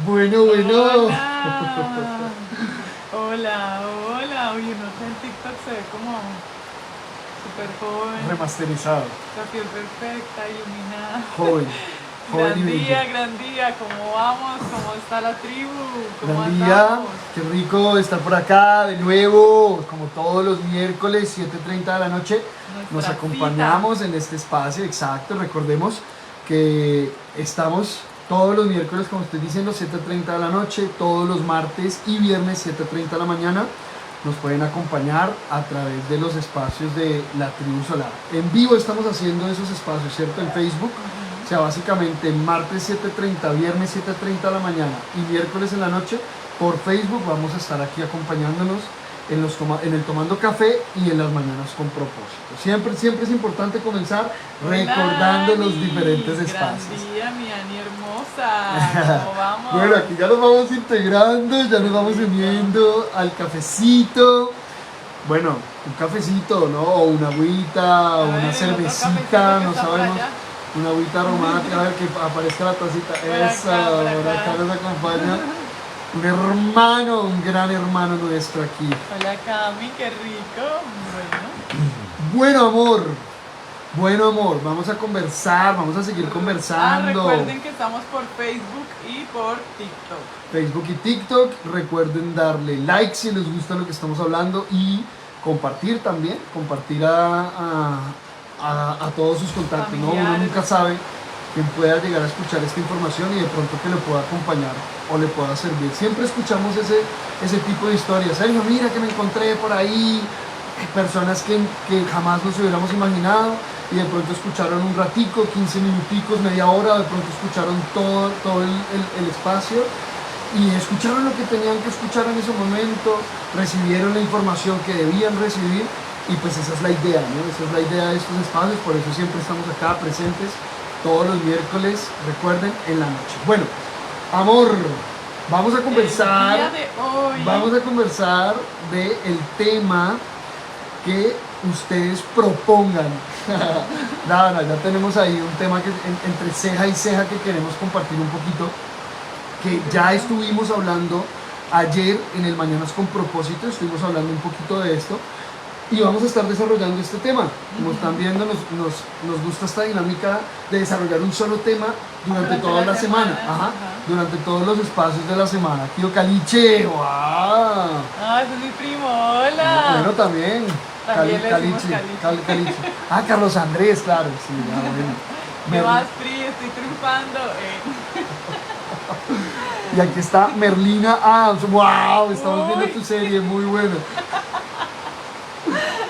Bueno, bueno. Hola, hola, hola. Uy, uno en TikTok se ve como súper joven, Remasterizado. la piel perfecta, iluminada. Joven. Joven y bello. Gran día, ¿cómo vamos? ¿Cómo está la tribu? ¿Cómo Gran día. andamos? Qué rico estar por acá de nuevo. Como todos los miércoles, 7:30 de la noche. Nos Nuestra cita. acompañamos en este espacio. Exacto. Recordemos que estamos todos los miércoles, como estoy diciendo, 7:30 de la noche. Todos los martes y viernes, 7:30 de la mañana. Nos pueden acompañar a través de los espacios de la tribu solar. En vivo estamos haciendo esos espacios, ¿cierto? En Facebook. O sea, básicamente martes 7:30, viernes 7:30 de la mañana y miércoles en la noche por Facebook vamos a estar aquí acompañándonos en el Tomando Café y en las mañanas con propósito. Siempre, siempre es importante comenzar Hola, recordando los diferentes Ani. Gran espacios. día, mi Ani hermosa. ¿Cómo Bueno, vamos? aquí ya nos vamos integrando, ya nos vamos uniendo al cafecito. Bueno, un cafecito, ¿no? O una agüita, o A una ver, el otro cafecito cervecita, que no está por sabemos. allá. Una agüita aromática, a ver que aparezca la tacita. Por acá, Esa, por por acá. acá nos acompaña un hermano, un gran hermano nuestro aquí. Hola Cami, qué rico. Bueno, amor, bueno, amor, vamos a conversar, vamos a seguir Bueno. conversando. Recuerden que estamos por Facebook y por TikTok. Facebook y TikTok, recuerden darle like si les gusta lo que estamos hablando y compartir también, compartir a todos sus contactos, ¿no? Uno Familiares. nunca sabe quién pueda llegar a escuchar esta información y de pronto que le pueda acompañar o le pueda servir. Siempre escuchamos ese tipo de historias. Sergio, mira que me encontré por ahí, personas que jamás nos hubiéramos imaginado y de pronto escucharon un ratico, 15 minuticos, media hora, de pronto escucharon todo el espacio y escucharon lo que tenían que escuchar en ese momento, recibieron la información que debían recibir y pues esa es la idea, ¿no? Esa es la idea de estos espacios, por eso siempre estamos acá presentes todos los miércoles, recuerden, en la noche. Bueno, amor, vamos a conversar, El día de hoy. vamos a conversar de el tema que ustedes propongan. Nada, ya tenemos ahí un tema que entre ceja y ceja que queremos compartir un poquito, que ya estuvimos hablando ayer en el Mañanas con Propósito, estuvimos hablando un poquito de esto y vamos a estar desarrollando este tema. Como están viendo, nos gusta esta dinámica de desarrollar un solo tema durante toda la semana, Ajá. durante todos los espacios de la semana. Tío Caliche, ¡wow! Ah, ese es mi primo, hola. Bueno, también. También le decimos Caliche. Ah, Carlos Andrés, claro, sí, ya, bueno. ¿Qué más, Pri? Estoy triunfando. Y aquí está Merlina Adams. ¡Wow! Estamos viendo tu serie, muy bueno.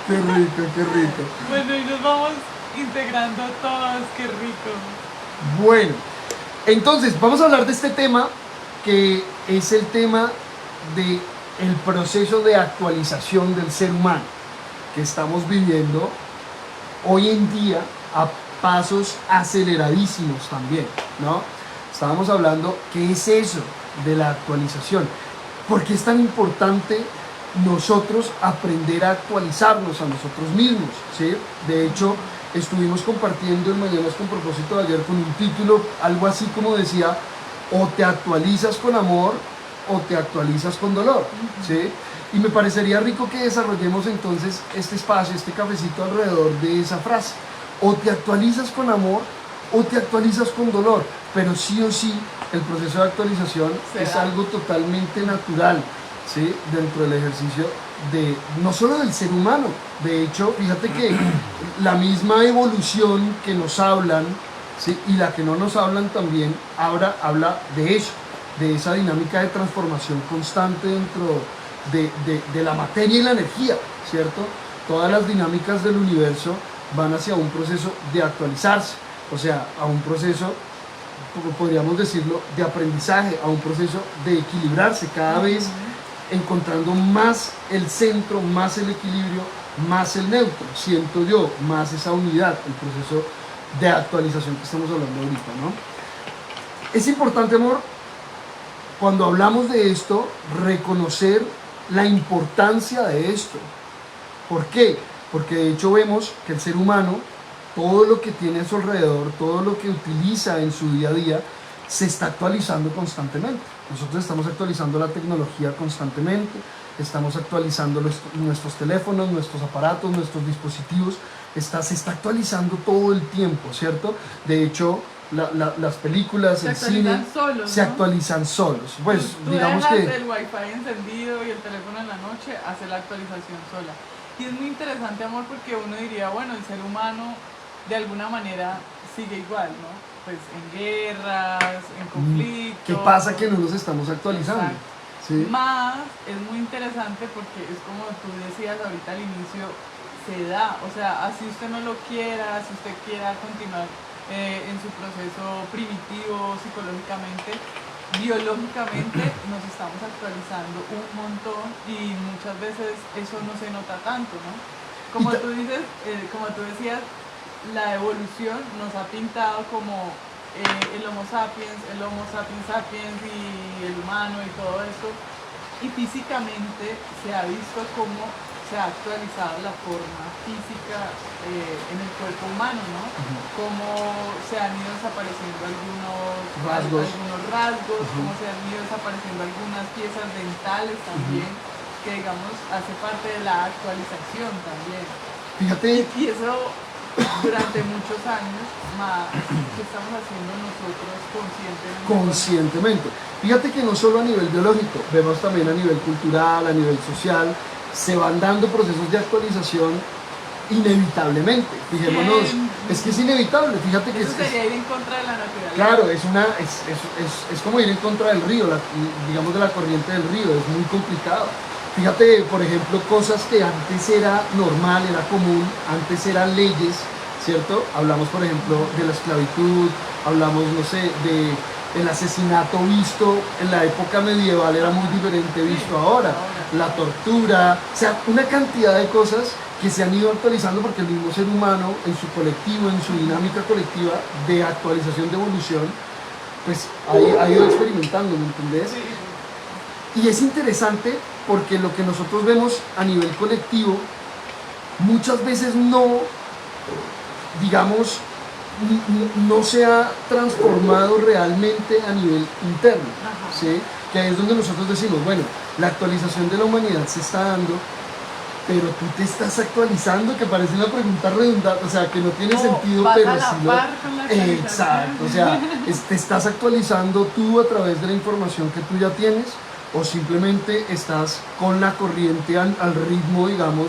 Qué rico, qué rico. Bueno, y nos vamos integrando todos, qué rico. Bueno, entonces vamos a hablar de este tema que es el tema de el proceso de actualización del ser humano que estamos viviendo hoy en día a pasos aceleradísimos también, ¿no? Estábamos hablando, ¿qué es eso de la actualización? ¿Por qué es tan importante nosotros aprender a actualizarnos a nosotros mismos? ¿Sí? De hecho, estuvimos compartiendo en Mañanas con Propósito de ayer con un título, algo así como decía, o te actualizas con amor o te actualizas con dolor, ¿sí? Y me parecería rico que desarrollemos entonces este espacio, este cafecito alrededor de esa frase. O te actualizas con amor o te actualizas con dolor, pero sí o sí el proceso de actualización es algo totalmente natural, ¿sí? Dentro del ejercicio de no solo del ser humano. De hecho, fíjate que la misma evolución que nos hablan, ¿sí? Y la que no nos hablan también habla de eso, de esa dinámica de transformación constante dentro de la materia y la energía, ¿cierto? Todas las dinámicas del universo van hacia un proceso de actualizarse, o sea, a un proceso, podríamos decirlo, de aprendizaje, a un proceso de equilibrarse, cada vez encontrando más el centro, más el equilibrio, más el neutro, siento yo, más esa unidad, el proceso de actualización que estamos hablando ahorita, ¿no? Es importante, amor, cuando hablamos de esto, reconocer la importancia de esto. ¿Por qué? Porque de hecho vemos que el ser humano, todo lo que tiene a su alrededor, todo lo que utiliza en su día a día, se está actualizando constantemente. Nosotros estamos actualizando la tecnología constantemente, estamos actualizando nuestros teléfonos, nuestros aparatos, nuestros dispositivos, se está actualizando todo el tiempo, ¿cierto? De hecho, las películas, el cine, solos, se ¿no? actualizan solos. Pues Tú digamos dejas que... el wifi encendido y el teléfono en la noche, hace la actualización sola. Y es muy interesante, amor, porque uno diría, bueno, el ser humano de alguna manera sigue igual, ¿no? Pues en guerras, en conflictos. ¿Qué pasa que no nos estamos actualizando? Exacto. ¿Sí? Más es muy interesante porque es como tú decías ahorita al inicio, se da, o sea, así usted no lo quiera, si usted quiera continuar en su proceso primitivo psicológicamente, biológicamente nos estamos actualizando un montón y muchas veces eso no se nota tanto, ¿no? Como tú dices, como tú decías, la evolución nos ha pintado como el Homo sapiens sapiens y el humano y todo esto, y físicamente se ha visto cómo se ha actualizado la forma física en el cuerpo humano, ¿no? Cómo se han ido desapareciendo algunos rasgos, cómo se han ido desapareciendo algunas piezas dentales también, que digamos hace parte de la actualización también. Fíjate. Y eso durante muchos años más que estamos haciendo nosotros Conscientemente. Fíjate que no solo a nivel biológico, vemos también a nivel cultural, a nivel social, se van dando procesos de actualización inevitablemente. Fijémonos, es que es inevitable. Fíjate que eso sería ir en contra de la naturaleza. Claro, es como ir en contra del río, digamos de la corriente del río, es muy complicado. Fíjate, por ejemplo, cosas que antes era normal, era común, antes eran leyes, ¿cierto? Hablamos, por ejemplo, de la esclavitud, hablamos, no sé, del asesinato visto en la época medieval, era muy diferente visto ahora, la tortura, o sea, una cantidad de cosas que se han ido actualizando porque el mismo ser humano, en su colectivo, en su dinámica colectiva de actualización, de evolución, pues ha ido experimentando, ¿me entendés? Y es interesante porque lo que nosotros vemos a nivel colectivo muchas veces no, digamos, no se ha transformado realmente a nivel interno, ¿sí? Que ahí es donde nosotros decimos, bueno, la actualización de la humanidad se está dando, pero tú te estás actualizando, que parece una pregunta redundante, o sea, que no tiene sentido, pero sí lo... Exacto, o sea, te estás actualizando tú a través de la información que tú ya tienes, o simplemente estás con la corriente al ritmo, digamos,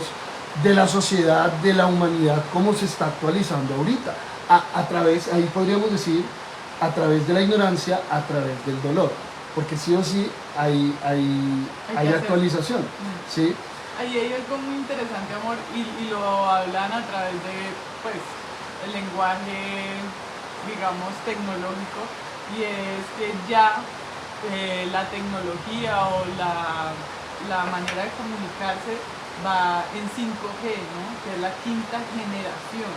de la sociedad, de la humanidad, como se está actualizando ahorita. A través, ahí podríamos decir, a través de la ignorancia, a través del dolor, porque sí o sí hay actualización, ¿sí? Ahí hay algo muy interesante, amor, y lo hablan a través de, pues, el lenguaje, digamos, tecnológico, y es que ya la tecnología o la manera de comunicarse va en 5G, ¿no? Que es la quinta generación.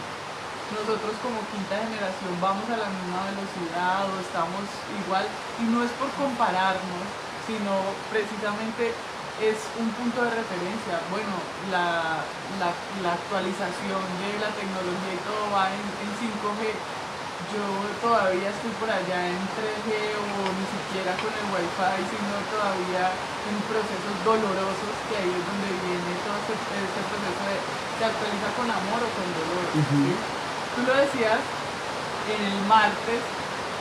Nosotros como quinta generación vamos a la misma velocidad o estamos igual, y no es por compararnos, sino precisamente es un punto de referencia. Bueno, la actualización de la tecnología y todo va en 5G. Yo todavía estoy por allá en 3G o ni siquiera con el wifi, sino todavía en procesos dolorosos, que ahí es donde viene todo este proceso de se actualiza con amor o con dolor. ¿Sí? Tú lo decías en el martes,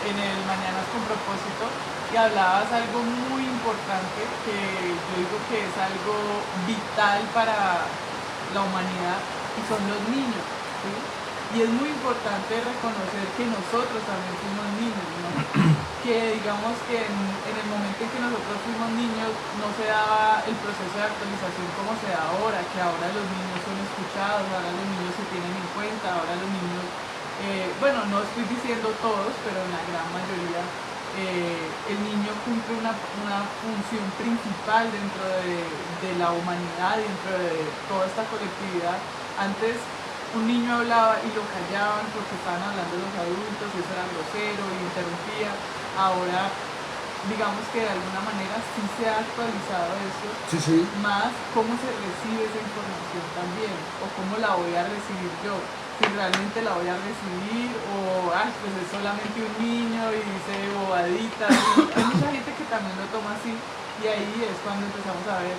en el Mañanas con Propósito, y hablabas algo muy importante que yo digo que es algo vital para la humanidad, y son los niños, ¿sí? Y es muy importante reconocer que nosotros también fuimos niños, ¿no? Que digamos que en el momento en que nosotros fuimos niños no se daba el proceso de actualización como se da ahora, que ahora los niños son escuchados, ahora los niños se tienen en cuenta, ahora los niños, bueno, no estoy diciendo todos, pero en la gran mayoría, el niño cumple una función principal dentro de la humanidad, dentro de toda esta colectividad. Antes un niño hablaba y lo callaban porque estaban hablando los adultos y eso era grosero y interrumpía. Ahora, digamos que de alguna manera sí se ha actualizado eso, más cómo se recibe esa información también, o cómo la voy a recibir yo. si realmente la voy a recibir o pues es solamente un niño y dice bobaditas. Hay mucha gente que también lo toma así y ahí es cuando empezamos a ver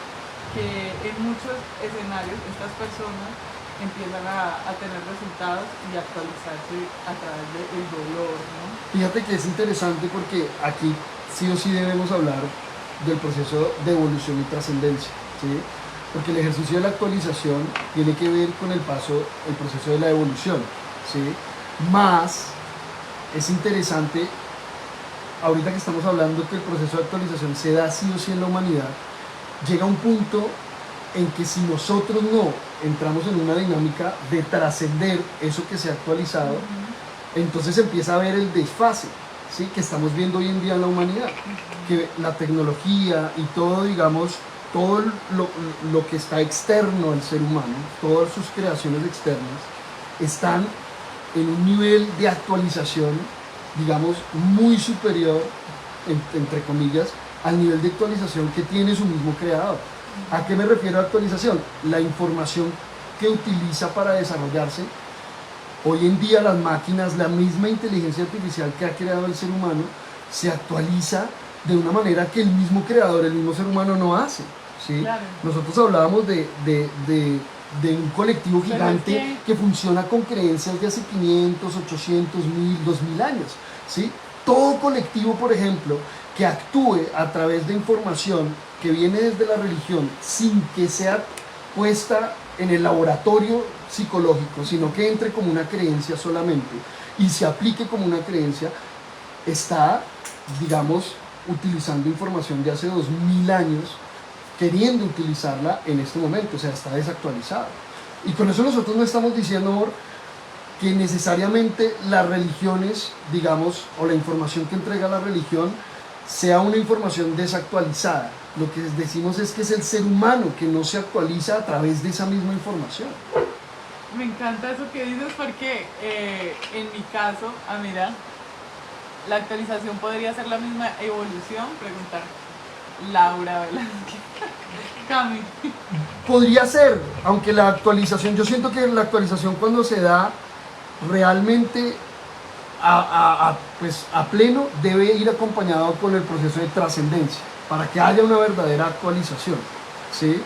que en muchos escenarios estas personas empiezan a tener resultados y actualizarse a través del dolor, ¿no? Fíjate que es interesante porque aquí sí o sí debemos hablar del proceso de evolución y trascendencia, ¿sí? Porque el ejercicio de la actualización tiene que ver con el proceso de la evolución, ¿sí? Más es interesante, ahorita que estamos hablando que el proceso de actualización se da sí o sí en la humanidad, llega un punto en que si nosotros no entramos en una dinámica de trascender eso que se ha actualizado, entonces empieza a haber el desfase, ¿sí? Que estamos viendo hoy en día en la humanidad, que la tecnología y todo, digamos, todo lo que está externo al ser humano, todas sus creaciones externas, están en un nivel de actualización, digamos, muy superior, entre comillas, al nivel de actualización que tiene su mismo creador. ¿A qué me refiero a actualización? La información que utiliza para desarrollarse. Hoy en día las máquinas, la misma inteligencia artificial que ha creado el ser humano, se actualiza de una manera que el mismo creador, el mismo ser humano no hace, ¿sí? Claro. Nosotros hablábamos de un colectivo gigante que funciona con creencias de hace 500, 800, 1000, 2000 años, ¿sí? Todo colectivo, por ejemplo, que actúe a través de información que viene desde la religión sin que sea puesta en el laboratorio psicológico, sino que entre como una creencia solamente y se aplique como una creencia, está, digamos, utilizando información de hace 2000 años, queriendo utilizarla en este momento, o sea, está desactualizada. Y con eso nosotros no estamos diciendo, amor, que necesariamente las religiones, digamos, o la información que entrega la religión sea una información desactualizada. Lo que decimos es que es el ser humano que no se actualiza a través de esa misma información. Me encanta eso que dices porque en mi caso, mira, la actualización podría ser la misma evolución, preguntar Laura Velázquez. Cami. Podría ser, aunque la actualización, yo siento que la actualización cuando se da realmente pues a pleno debe ir acompañado con el proceso de trascendencia para que haya una verdadera actualización, ¿sí?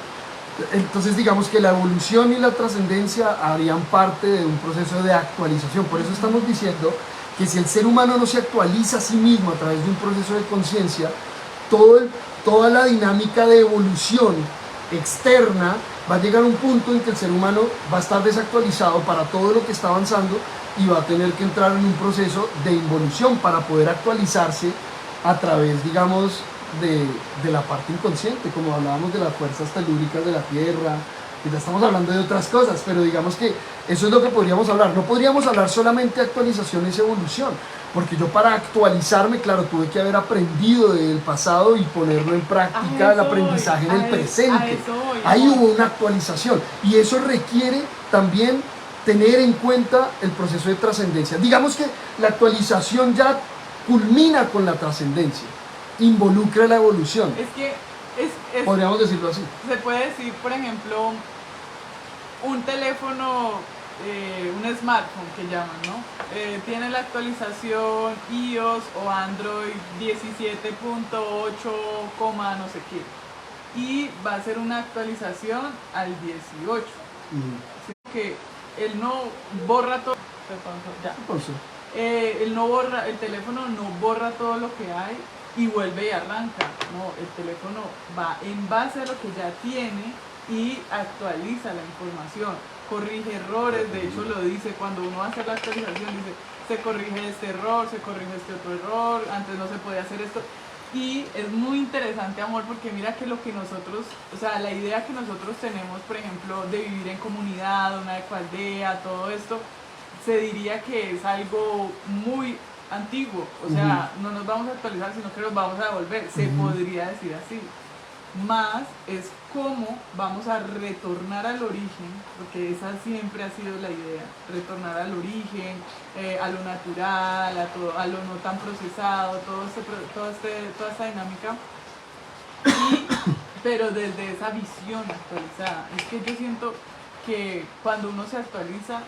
Entonces digamos que la evolución y la trascendencia harían parte de un proceso de actualización. Por eso estamos diciendo que si el ser humano no se actualiza a sí mismo a través de un proceso de conciencia, toda la dinámica de evolución externa va a llegar a un punto en que el ser humano va a estar desactualizado para todo lo que está avanzando y va a tener que entrar en un proceso de involución para poder actualizarse a través, digamos, de la parte inconsciente, como hablábamos de las fuerzas telúricas de la Tierra, y ya estamos hablando de otras cosas, pero digamos que eso es lo que podríamos hablar. No podríamos hablar solamente de actualización y evolución, porque yo para actualizarme, claro, tuve que haber aprendido del pasado y ponerlo en práctica, el aprendizaje en el presente. Ahí hubo una actualización y eso requiere también tener en cuenta el proceso de trascendencia. Digamos que la actualización ya culmina con la trascendencia, involucra la evolución. Es que podríamos decirlo así. Se puede decir, por ejemplo, un teléfono, un smartphone que llaman, ¿no? Tiene la actualización iOS o Android 17.8, no sé qué. Y va a ser una actualización al 18. Así que él no borra todo. Ya. El teléfono no borra todo lo que hay y vuelve y arranca. No, el teléfono va en base a lo que ya tiene y actualiza la información, corrige errores. De hecho lo dice cuando uno va a hacer la actualización, dice se corrige este error, se corrige este otro error, antes no se podía hacer esto. Y es muy interesante, amor, porque mira que lo que nosotros, o sea, la idea que nosotros tenemos, por ejemplo, de vivir en comunidad, una ecoaldea, todo esto, se diría que es algo muy antiguo, o sea, no nos vamos a actualizar, sino que nos vamos a devolver, se podría decir así. Más es cómo vamos a retornar al origen, porque esa siempre ha sido la idea, retornar al origen, a lo natural, a lo no tan procesado, toda esta dinámica, pero desde esa visión actualizada. Es que yo siento que cuando uno se actualiza,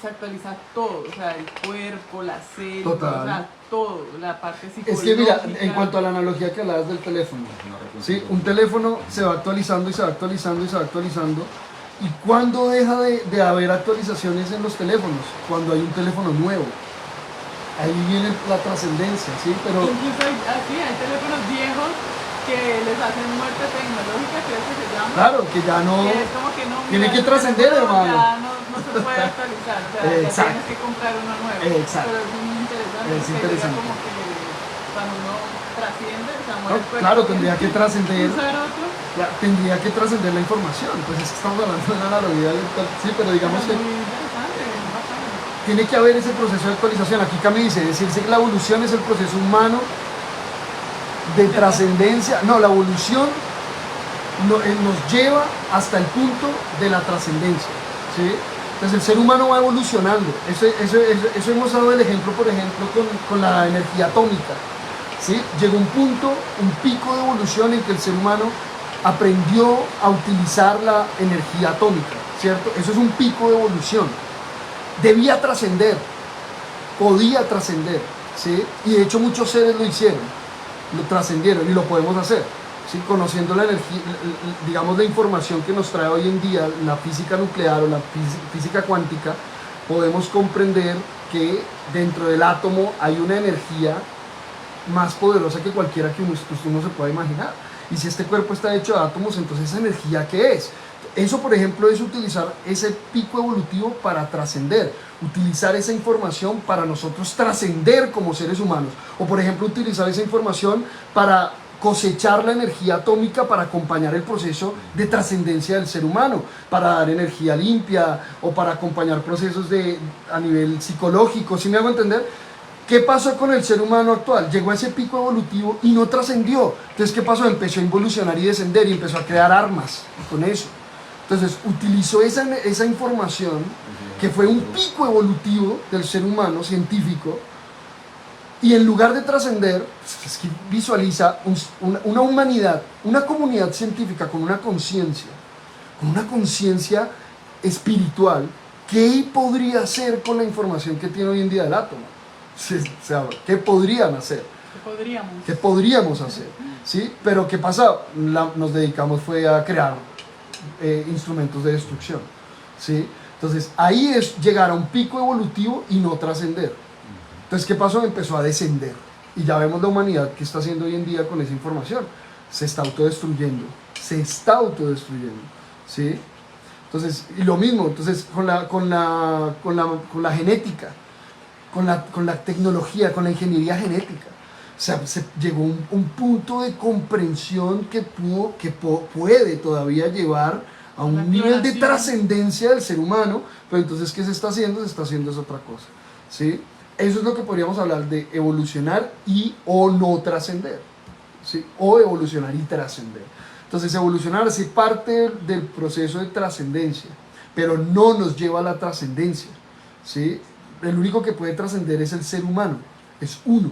se actualiza todo, o sea, el cuerpo, las células, Total. o sea, todo, la parte Es psicológica. que mira, en cuanto a la analogía que hablabas del teléfono, ¿sí? Un teléfono se va actualizando y se va actualizando y se va actualizando. ¿Y cuándo deja de haber actualizaciones en los teléfonos? Cuando hay un teléfono nuevo. Ahí viene la trascendencia, ¿sí? Pero Incluso hay teléfonos viejos que les hacen muerte tecnológica, creo que se llama. claro, que ya no... Que es como que no, Tiene mira, que el trascender, teléfono hermano. Ya no se puede actualizar, o sea, ya Exacto. tienes que comprar uno nuevo. Exacto. Pero es muy interesante. Es porque interesante. llega como que cuando uno trasciende, o sea, No, muere el cuerpo, claro, tendría que trascender. usar otro. Tendría que trascender la información. Pues es que estamos hablando de una analogía, sí, pero digamos Pero que muy interesante, muy bacano. tiene que haber ese proceso de actualización. Aquí Cami dice, decirse que la evolución es el proceso humano de trascendencia. No, la evolución nos lleva hasta el punto de la trascendencia, ¿sí? Entonces el ser humano va evolucionando. Eso hemos dado el ejemplo, por ejemplo, con la energía atómica, ¿sí? Llegó un punto, un pico de evolución en que el ser humano aprendió a utilizar la energía atómica, ¿cierto? Eso es un pico de evolución. Debía trascender, podía trascender, ¿sí? Y de hecho muchos seres lo hicieron, lo trascendieron y lo podemos hacer, ¿sí? Conociendo la energía, digamos la información que nos trae hoy en día la física nuclear o la física cuántica, podemos comprender que dentro del átomo hay una energía más poderosa que cualquiera que uno se pueda imaginar. Y si este cuerpo está hecho de átomos, entonces esa energía, ¿qué es? Eso, por ejemplo, es utilizar ese pico evolutivo para trascender, utilizar esa información para nosotros trascender como seres humanos, o por ejemplo utilizar esa información para cosechar la energía atómica para acompañar el proceso de trascendencia del ser humano, para dar energía limpia o para acompañar procesos a nivel psicológico, ¿sí me hago entender? ¿Qué pasó con el ser humano actual? Llegó a ese pico evolutivo y no trascendió. Entonces, ¿qué pasó? Empezó a involucionar y descender y empezó a crear armas con eso. Entonces, utilizó esa información, que fue un pico evolutivo del ser humano científico, y en lugar de trascender, es que visualiza una humanidad, una comunidad científica con una conciencia espiritual. ¿Qué podría hacer con la información que tiene hoy en día el átomo? O sea, ¿qué podrían hacer? ¿Qué podríamos hacer? ¿Sí? Pero ¿qué pasa? Nos dedicamos fue a crear instrumentos de destrucción, ¿sí? Entonces ahí es llegar a un pico evolutivo y no trascender. Entonces ¿qué pasó? Empezó a descender y ya vemos la humanidad que está haciendo hoy en día con esa información. Se está autodestruyendo, ¿sí? Entonces, y lo mismo, entonces con la genética, con la tecnología, con la ingeniería genética. O sea, se llegó a un punto de comprensión que puede todavía llevar a un nivel de trascendencia del ser humano, pero entonces, ¿qué se está haciendo? Se está haciendo es otra cosa, ¿sí? Eso es lo que podríamos hablar de evolucionar o no trascender, ¿sí? O evolucionar y trascender. Entonces, evolucionar es parte del proceso de trascendencia, pero no nos lleva a la trascendencia, ¿sí? El único que puede trascender es el ser humano, es uno,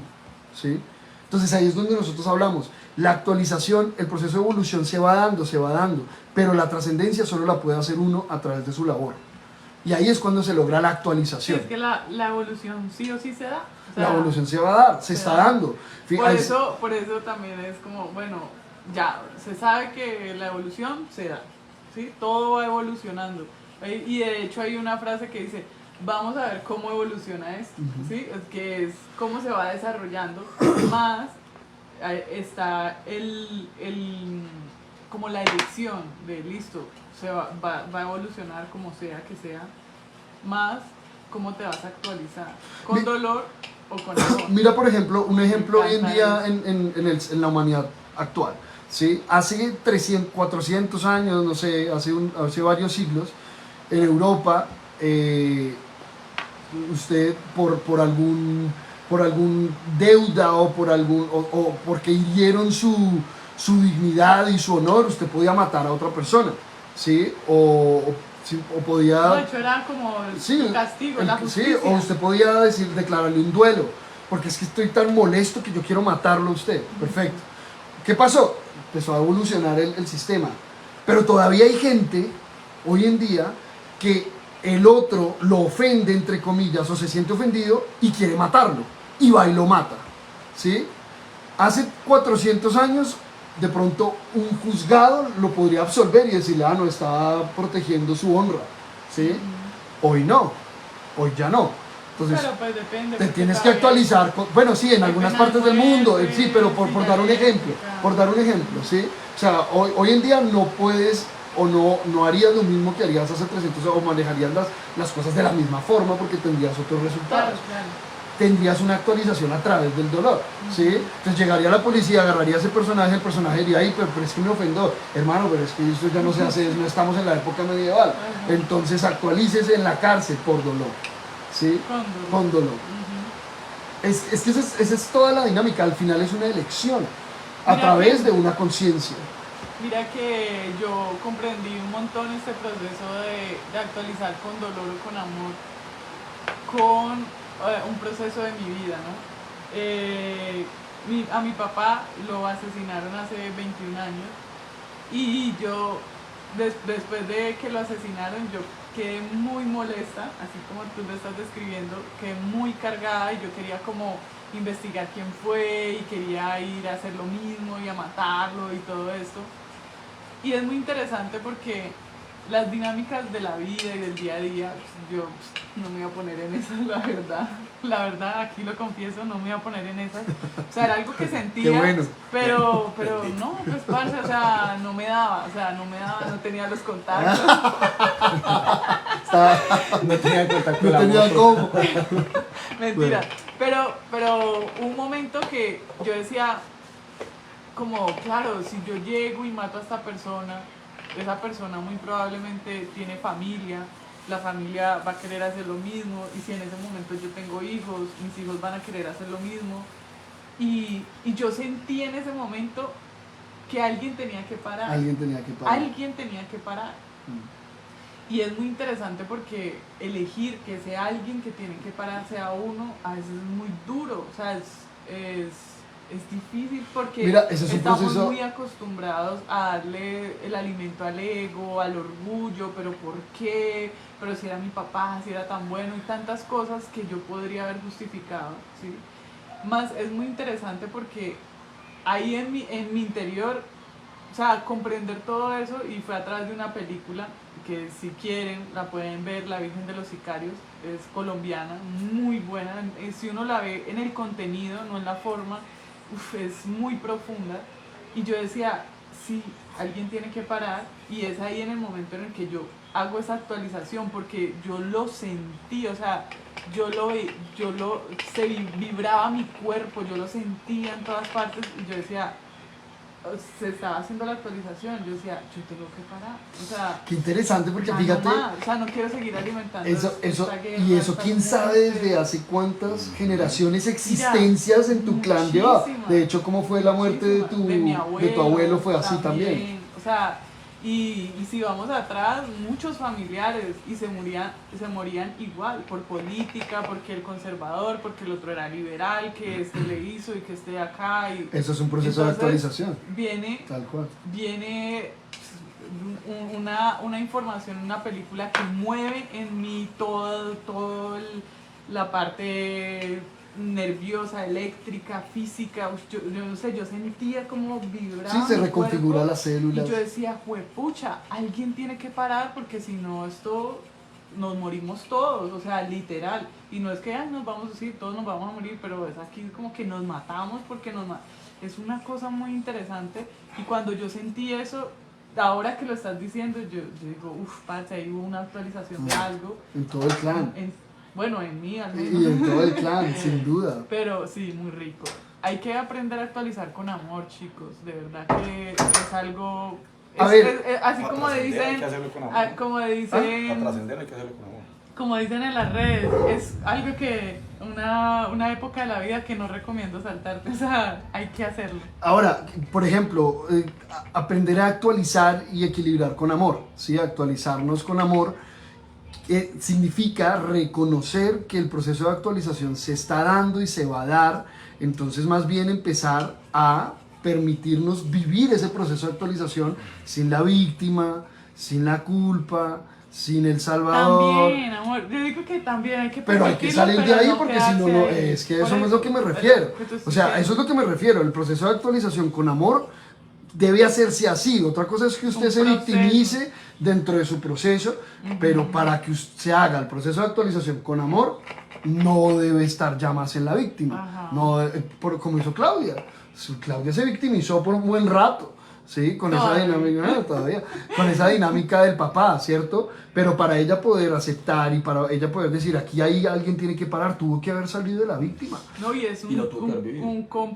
¿sí? Entonces ahí es donde nosotros hablamos, la actualización, el proceso de evolución se va dando, pero la trascendencia solo la puede hacer uno a través de su labor. Y ahí es cuando se logra la actualización. Sí, es que la evolución sí o sí se da. O sea, la evolución se va a dar, se está dando. Por eso también es como, bueno, ya, se sabe que la evolución se da, ¿sí? Todo va evolucionando. Y de hecho hay una frase que dice, vamos a ver cómo evoluciona esto, ¿sí? Es que es cómo se va desarrollando, más está como la elección de listo, va a evolucionar como sea que sea, más cómo te vas a actualizar, con dolor o con amor. Mira, por ejemplo, un ejemplo hoy en día en la humanidad actual, ¿sí? Hace 300, 400 años, no sé, hace varios siglos, en Europa, usted por algún deuda o porque hirieron su dignidad y su honor, usted podía matar a otra persona, ¿sí? O podía... No, de hecho era como el castigo, la justicia. Sí, o usted podía declararle un duelo, porque es que estoy tan molesto que yo quiero matarlo a usted. Perfecto. ¿Qué pasó? Empezó a evolucionar el sistema, pero todavía hay gente hoy en día que el otro lo ofende, entre comillas, o se siente ofendido y quiere matarlo, y va y lo mata, ¿sí? Hace 400 años, de pronto un juzgado lo podría absolver y decirle, no, está protegiendo su honra, ¿sí? Hoy no, hoy ya no. Entonces, pero pues depende. te tienes que actualizar, bueno, sí, en algunas partes del mundo, sí, pero por dar un ejemplo, ¿sí? O sea, hoy en día no puedes o no harías lo mismo que harías hace 300 o manejarías las cosas de la misma forma porque tendrías otros resultados. Claro. Tendrías una actualización a través del dolor, ¿sí? Entonces llegaría la policía, agarraría a ese personaje, el personaje diría, pero es que me ofendió, hermano, pero es que esto ya no se hace, no estamos en la época medieval. Entonces actualícese en la cárcel por dolor, ¿sí? Con dolor. Es que esa es toda la dinámica, al final es una elección, a través de una conciencia. Mira que yo comprendí un montón este proceso de actualizar con dolor o con amor, con un proceso de mi vida, ¿no? A mi papá lo asesinaron hace 21 años y yo, después de que lo asesinaron, yo quedé muy molesta, así como tú lo estás describiendo, quedé muy cargada y yo quería como investigar quién fue y quería ir a hacer lo mismo y a matarlo y todo esto. Y es muy interesante porque las dinámicas de la vida y del día a día, yo no me voy a poner en esas, la verdad, aquí lo confieso, no me voy a poner en esas, o sea, era algo que sentía, bueno. pero no, pues parce, o sea, no me daba, no tenía los contactos. No tenía contacto. No tenía cómo. Mentira, pero un momento que yo decía, como, claro, si yo llego y mato a esta persona, esa persona muy probablemente tiene familia, la familia va a querer hacer lo mismo, y si en ese momento yo tengo hijos, mis hijos van a querer hacer lo mismo. Y yo sentí en ese momento que alguien tenía que parar. Alguien tenía que parar. Alguien tenía que parar. Y es muy interesante porque elegir que sea alguien que tiene que parar sea uno, a veces es muy duro, o sea, es difícil porque mira, ese es estamos proceso... muy acostumbrados a darle el alimento al ego, al orgullo, pero ¿por qué? Pero si era mi papá, si era tan bueno y tantas cosas que yo podría haber justificado, ¿sí? Más es muy interesante porque ahí en mi interior, o sea, comprender todo eso, y fue a través de una película que si quieren la pueden ver, La Virgen de los Sicarios, es colombiana, muy buena, si uno la ve en el contenido, no en la forma, es muy profunda. Y yo decía, sí, alguien tiene que parar, y es ahí en el momento en el que yo hago esa actualización, porque yo lo sentí, o sea, se vibraba mi cuerpo, yo lo sentía en todas partes, y yo decía, se estaba haciendo la actualización, yo decía, yo tengo que parar, o sea, qué interesante porque no fíjate, más, o sea, no quiero seguir alimentando eso, esta guerra, y eso esta quién muerte. sabe desde hace cuántas generaciones, existencias en tu clan lleva. De hecho, cómo fue la muerte de tu abuelo fue así también. O sea, y si vamos atrás, muchos familiares y se morían igual, por política, porque el conservador, porque el otro era liberal, que este le hizo y que este acá. Y eso es un proceso de actualización. Tal cual. Viene una información, una película que mueve en mí todo la parte nerviosa, eléctrica, física, yo no sé, yo sentía como vibraba. Sí, se reconfigura las células. Y yo decía, juepucha, alguien tiene que parar porque si no esto nos morimos todos, o sea, literal. Y no es que nos vamos a decir, todos nos vamos a morir, pero es aquí como que nos matamos porque es una cosa muy interesante. Y cuando yo sentí eso, ahora que lo estás diciendo, yo digo, parce, ahí hubo una actualización de algo. En todo el clan. Bueno, en mí al menos. Y en todo el clan, sin duda. Pero sí, muy rico. Hay que aprender a actualizar con amor, chicos. De verdad que es algo... así como dicen... Como dicen... Para trascender hay que hacerlo con amor. Como dicen en las redes, es algo que... Una época de la vida que no recomiendo saltarte. O sea, hay que hacerlo. Ahora, por ejemplo, aprender a actualizar y equilibrar con amor. ¿Sí? Actualizarnos con amor significa reconocer que el proceso de actualización se está dando y se va a dar, entonces más bien empezar a permitirnos vivir ese proceso de actualización sin la víctima, sin la culpa, sin El Salvador. También, amor, yo digo que también hay que Pero hay que permitirlo, salir de pero ahí no porque si no, quedarse no, ahí. es que Por eso no es lo que me refiero. que tú O sea, estás eso es lo que me refiero. El proceso de actualización con amor debe hacerse así. Otra cosa es que usted Un se proceso. victimice dentro de su proceso, pero para que se haga el proceso de actualización con amor, no debe estar ya más en la víctima. Ajá. No, como hizo Claudia. Claudia se victimizó por un buen rato. Sí, con esa Todavía. dinámica, todavía, con esa dinámica del papá, ¿cierto? Pero para ella poder aceptar y para ella poder decir, aquí hay alguien tiene que parar, tuvo que haber salido de la víctima. No, y es Y lo tuvo que haber vivido.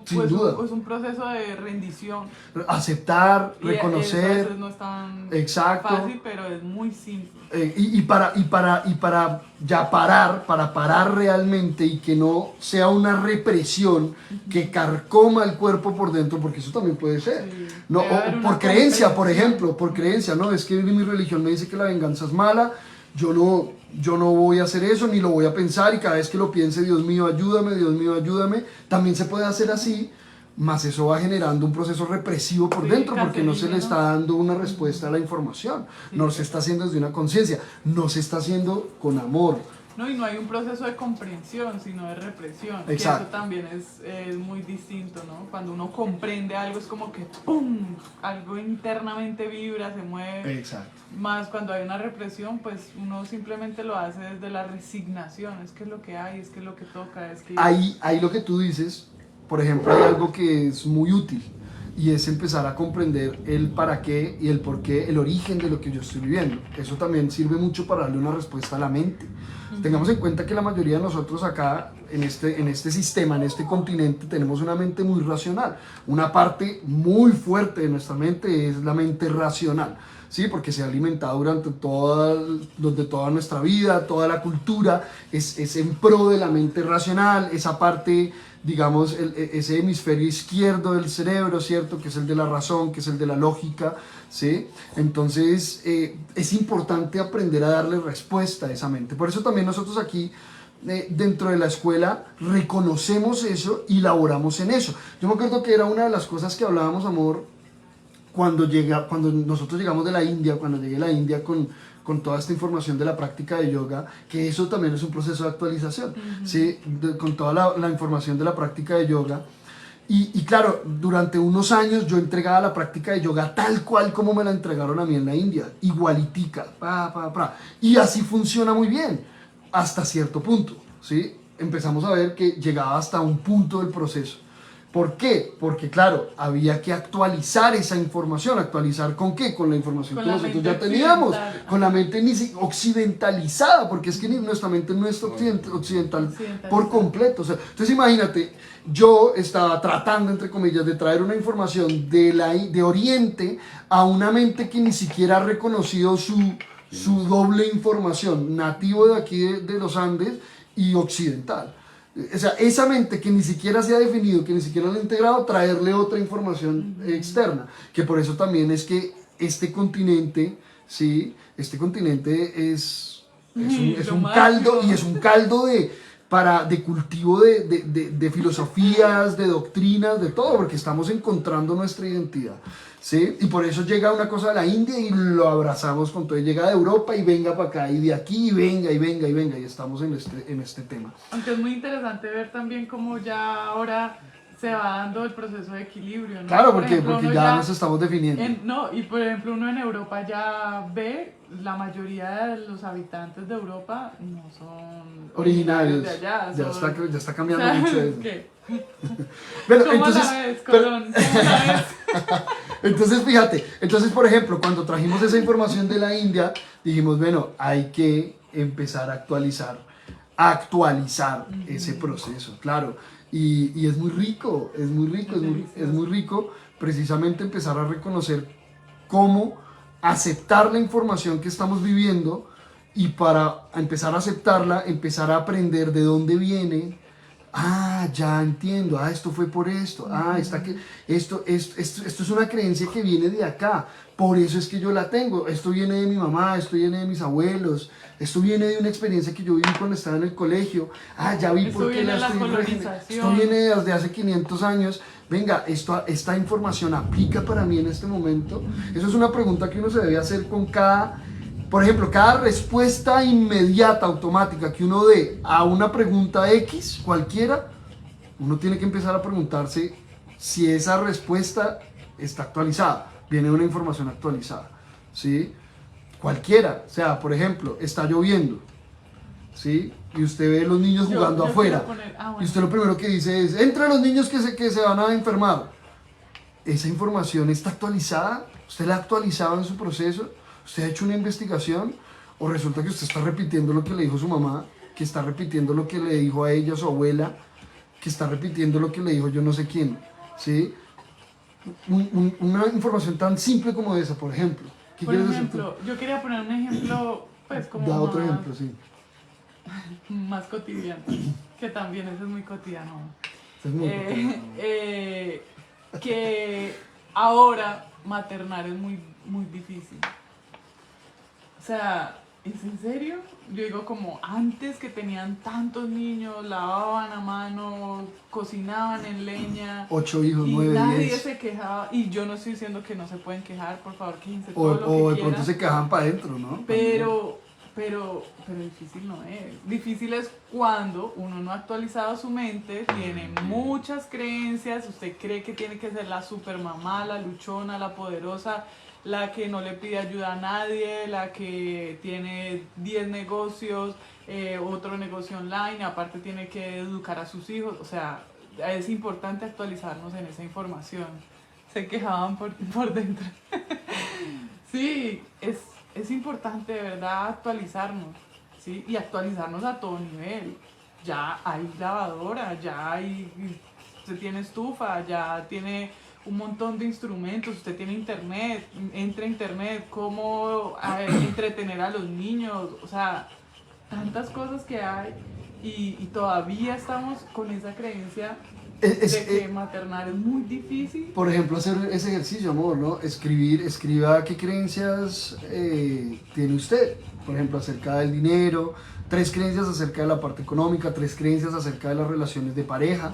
Sin pues, duda. es un proceso de rendición. Aceptar, Y eso a reconocer, veces no es tan exacto. fácil, pero es muy simple. y para ya para parar realmente y que no sea una represión que carcoma el cuerpo por dentro, porque eso también puede ser. Sí. No, Debe haber o una por creencia, por comprensión. ejemplo, por creencia, ¿no? Es que mi religión me dice que la venganza es mala, yo no voy a hacer eso, ni lo voy a pensar, y cada vez que lo piense, Dios mío, ayúdame. También se puede hacer así, más eso va generando un proceso represivo por Sí, dentro, porque no se le cancerígeno. está dando una respuesta a la información, no se está haciendo desde una conciencia, no se está haciendo con amor. No, y no hay un proceso de comprensión, sino de represión. Que Exacto. eso también es muy distinto, ¿no? Cuando uno comprende algo es como que ¡pum! Algo internamente vibra, se mueve. Exacto. Más cuando hay una represión, pues uno simplemente lo hace desde la resignación. Es que es lo que hay, es que es lo que toca, es que... Ahí lo que tú dices, por ejemplo, hay algo que es muy útil y es empezar a comprender el para qué y el por qué, el origen de lo que yo estoy viviendo. Eso también sirve mucho para darle una respuesta a la mente. Tengamos en cuenta que la mayoría de nosotros acá, en este sistema, en este continente, tenemos una mente muy racional. Una parte muy fuerte de nuestra mente es la mente racional, ¿sí? Porque se ha alimentado durante toda nuestra vida, toda la cultura, es en pro de la mente racional, esa parte, digamos, ese hemisferio izquierdo del cerebro, ¿cierto? Que es el de la razón, que es el de la lógica, ¿sí? Entonces, es importante aprender a darle respuesta a esa mente. Por eso también nosotros aquí, dentro de la escuela, reconocemos eso y laboramos en eso. Yo me acuerdo que era una de las cosas que hablábamos, amor, cuando nosotros llegamos de la India, cuando llegué a la India con toda esta información de la práctica de yoga, que eso también es un proceso de actualización, ¿sí? Con toda la información de la práctica de yoga. Y claro, durante unos años yo entregaba la práctica de yoga tal cual como me la entregaron a mí en la India, igualitica, y así funciona muy bien, hasta cierto punto, ¿sí? Empezamos a ver que llegaba hasta un punto del proceso. ¿Por qué? Porque claro, había que actualizar esa información. ¿Actualizar con qué? Con la información Con que la nosotros mente ya teníamos, occidental. con la mente occidentalizada, porque es que nuestra mente no es occidental por completo. O sea, entonces imagínate, yo estaba tratando, entre comillas, de traer una información de Oriente a una mente que ni siquiera ha reconocido su doble información, nativo de aquí de los Andes y occidental. O sea, esa mente que ni siquiera se ha definido, que ni siquiera la ha integrado, traerle otra información externa. Que por eso también es que este continente, ¿sí? Este continente es lo un máximo. caldo, y es un caldo de cultivo de filosofías, de doctrinas, de todo, porque estamos encontrando nuestra identidad, ¿sí? Y por eso llega una cosa de la India y lo abrazamos con todo. Y llega de Europa y venga para acá, y de aquí y venga, y estamos en este tema. Aunque es muy interesante ver también cómo ya ahora se va dando el proceso de equilibrio, ¿no? Claro, Por porque ejemplo, uno ya nos estamos definiendo. No, y por ejemplo uno en Europa ya ve, la mayoría de los habitantes de Europa no son Originarios. de allá. Ya está cambiando ¿sabes mucho eso. qué? Bueno, ¿Cómo entonces, la ves, Colón? ¿Cómo la ves? entonces, fíjate, por ejemplo, cuando trajimos esa información de la India, dijimos, bueno, hay que empezar a actualizar ese proceso, claro. Y es muy rico, es muy rico precisamente empezar a reconocer cómo aceptar la información que estamos viviendo, y para empezar a aceptarla, empezar a aprender de dónde viene. Ah, ya entiendo. Ah, esto fue por esto. Ah, esto es una creencia que viene de acá. Por eso es que yo la tengo. Esto viene de mi mamá, esto viene de mis abuelos. Esto viene de una experiencia que yo viví cuando estaba en el colegio. Ah, ya vi Esto por qué viene de la estoy colonización. Esto viene desde hace 500 años. Venga, esta información aplica para mí en este momento. Eso es una pregunta que uno se debe hacer Por ejemplo, cada respuesta inmediata, automática que uno dé a una pregunta X, cualquiera, uno tiene que empezar a preguntarse si esa respuesta está actualizada, viene una información actualizada, ¿sí? Cualquiera, o sea, por ejemplo, está lloviendo, ¿sí? Y usted ve los niños jugando Yo afuera, quiero poner- y bueno. usted lo primero que dice es, entre los niños que se van a enfermar. ¿Esa información está actualizada? ¿Usted la ha actualizado en su proceso? ¿Usted ha hecho una investigación? ¿O resulta que usted está repitiendo lo que le dijo su mamá, que está repitiendo lo que le dijo a ella su abuela, que está repitiendo lo que le dijo yo no sé quién? ¿Sí? Una información tan simple como esa, por ejemplo. ¿Qué Por quieres decir tú? ejemplo, yo quería poner un ejemplo, pues como Da otro más, ejemplo, sí. más cotidiano, que también eso es muy cotidiano. Es muy Que ahora maternar es muy difícil. O sea, ¿es en serio? Yo digo como antes que tenían tantos niños, lavaban a mano, cocinaban en leña 8 hijos, y 9, nadie 10. se quejaba. Y yo no estoy diciendo que no se pueden quejar, por favor, quéjense O, todo lo o que de pronto quieran. se quejan para adentro, ¿no? Pero difícil no es. Difícil es cuando uno no ha actualizado su mente, tiene muchas creencias, usted cree que tiene que ser la super mamá, la luchona, la poderosa, la que no le pide ayuda a nadie, la que tiene 10 negocios, otro negocio online, aparte tiene que educar a sus hijos. O sea, es importante actualizarnos en esa información. Se quejaban por dentro. Sí, es importante de verdad actualizarnos, ¿sí? Y actualizarnos a todo nivel. Ya hay lavadora, usted tiene estufa, ya tiene un montón de instrumentos, usted tiene internet, entra a internet, cómo entretener a los niños, o sea, tantas cosas que hay y todavía estamos con esa creencia de que maternar es muy difícil. Por ejemplo, hacer ese ejercicio, amor, ¿no? Escriba qué creencias tiene usted. Por ejemplo, acerca del dinero, 3 creencias acerca de la parte económica, 3 creencias acerca de las relaciones de pareja,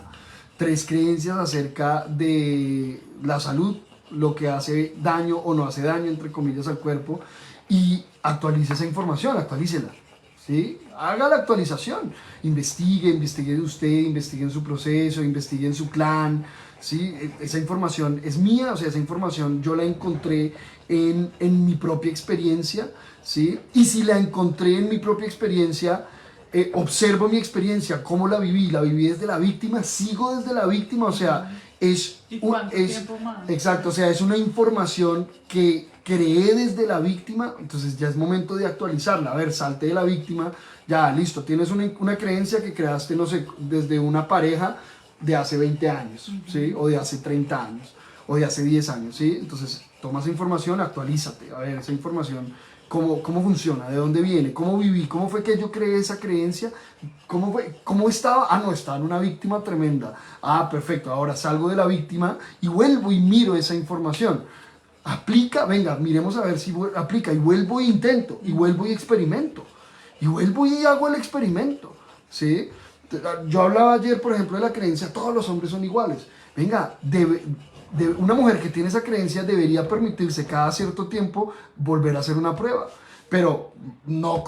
3 creencias acerca de la salud, lo que hace daño o no hace daño, entre comillas, al cuerpo, y actualice esa información, actualícela. ¿Sí? Haga la actualización, investigue de usted, investigue en su proceso, investigue en su clan, ¿sí? Esa información es mía, o sea, esa información yo la encontré en mi propia experiencia, ¿sí? Y si la encontré en mi propia experiencia, observo mi experiencia, cómo la viví desde la víctima, sigo desde la víctima, o sea, ¿Y cuánto tiempo más? exacto, o sea, es una información que creé desde la víctima, entonces ya es momento de actualizarla. A ver, salte de la víctima, ya, listo, tienes una creencia que creaste, no sé, desde una pareja de hace 20 años, ¿sí? O de hace 30 años, o de hace 10 años, ¿sí? Entonces, toma esa información, actualízate, a ver, esa información, ¿cómo funciona? ¿De dónde viene? ¿Cómo viví? ¿Cómo fue que yo creé esa creencia? ¿Cómo estaba? Ah, no, estaba en una víctima tremenda. Ah, perfecto, ahora salgo de la víctima y vuelvo y miro esa información. Aplica, venga, miremos a ver si aplica, y vuelvo e intento, y vuelvo y experimento, y vuelvo y hago el experimento, ¿sí? Yo hablaba ayer, por ejemplo, de la creencia, todos los hombres son iguales. Venga, una mujer que tiene esa creencia debería permitirse cada cierto tiempo volver a hacer una prueba, pero no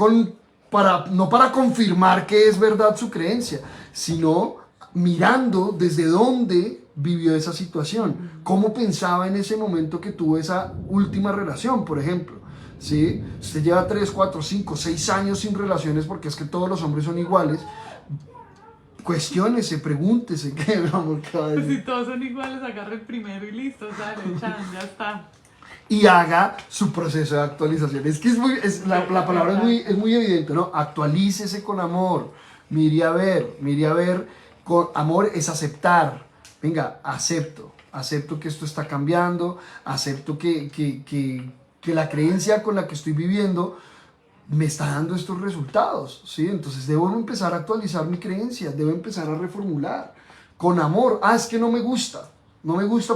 para confirmar que es verdad su creencia, sino mirando desde dónde vivió esa situación, cómo pensaba en ese momento que tuvo esa última relación, por ejemplo, ¿sí? Usted lleva 3, 4, 5, 6 años sin relaciones porque es que todos los hombres son iguales. Cuestiónese, pregúntese, ¿qué, amor? ¿Qué va a Pues decir? si todos son iguales, agarre el primero y listo, sale, chan, ya está. Y haga su proceso de actualización. Es que la palabra es muy evidente, ¿no? Actualícese con amor. Mire a ver, con amor es aceptar. Venga, acepto que esto está cambiando, acepto que la creencia con la que estoy viviendo me está dando estos resultados, ¿sí? Entonces debo empezar a actualizar mi creencia, debo empezar a reformular con amor. Ah, es que no me gusta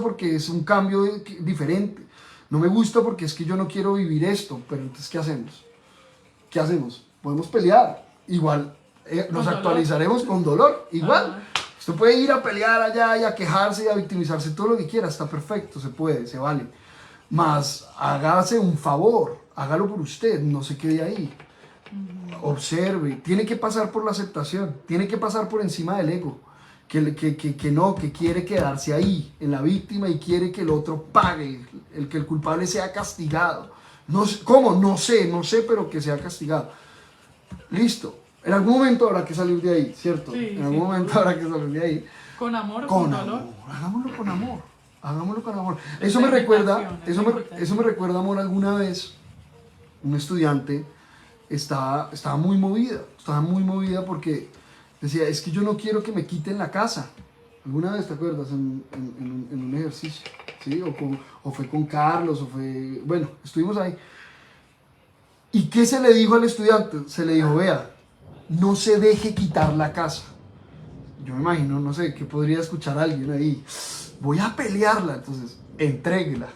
porque es un cambio diferente, no me gusta porque es que yo no quiero vivir esto, pero entonces ¿qué hacemos? ¿Qué hacemos? Podemos pelear, igual nos Con actualizaremos con dolor, igual. Ajá. Usted puede ir a pelear allá y a quejarse y a victimizarse todo lo que quiera, está perfecto, se puede, se vale. Más hágase un favor, hágalo por usted, no se quede ahí. Observe, tiene que pasar por la aceptación, tiene que pasar por encima del ego, que quiere quedarse ahí, en la víctima, y quiere que el otro pague, que el culpable sea castigado. No, ¿cómo? No sé, pero que sea castigado. Listo, en algún momento habrá que salir de ahí, ¿cierto? Sí, en algún momento habrá que salir de ahí. Con amor o Con con amor, dolor. hagámoslo con amor, hagámoslo con amor. Es Eso la me recuerda, invitación, es la invitación. eso me recuerda, amor, alguna vez un estudiante estaba muy movida porque decía, es que yo no quiero que me quiten la casa. ¿Alguna vez te acuerdas en un ejercicio? ¿Sí? O fue con Carlos, bueno, estuvimos ahí. ¿Y qué se le dijo al estudiante? Se le dijo, vea, no se deje quitar la casa. Yo me imagino, no sé, que podría escuchar a alguien ahí. Voy a pelearla, entonces, entréguela.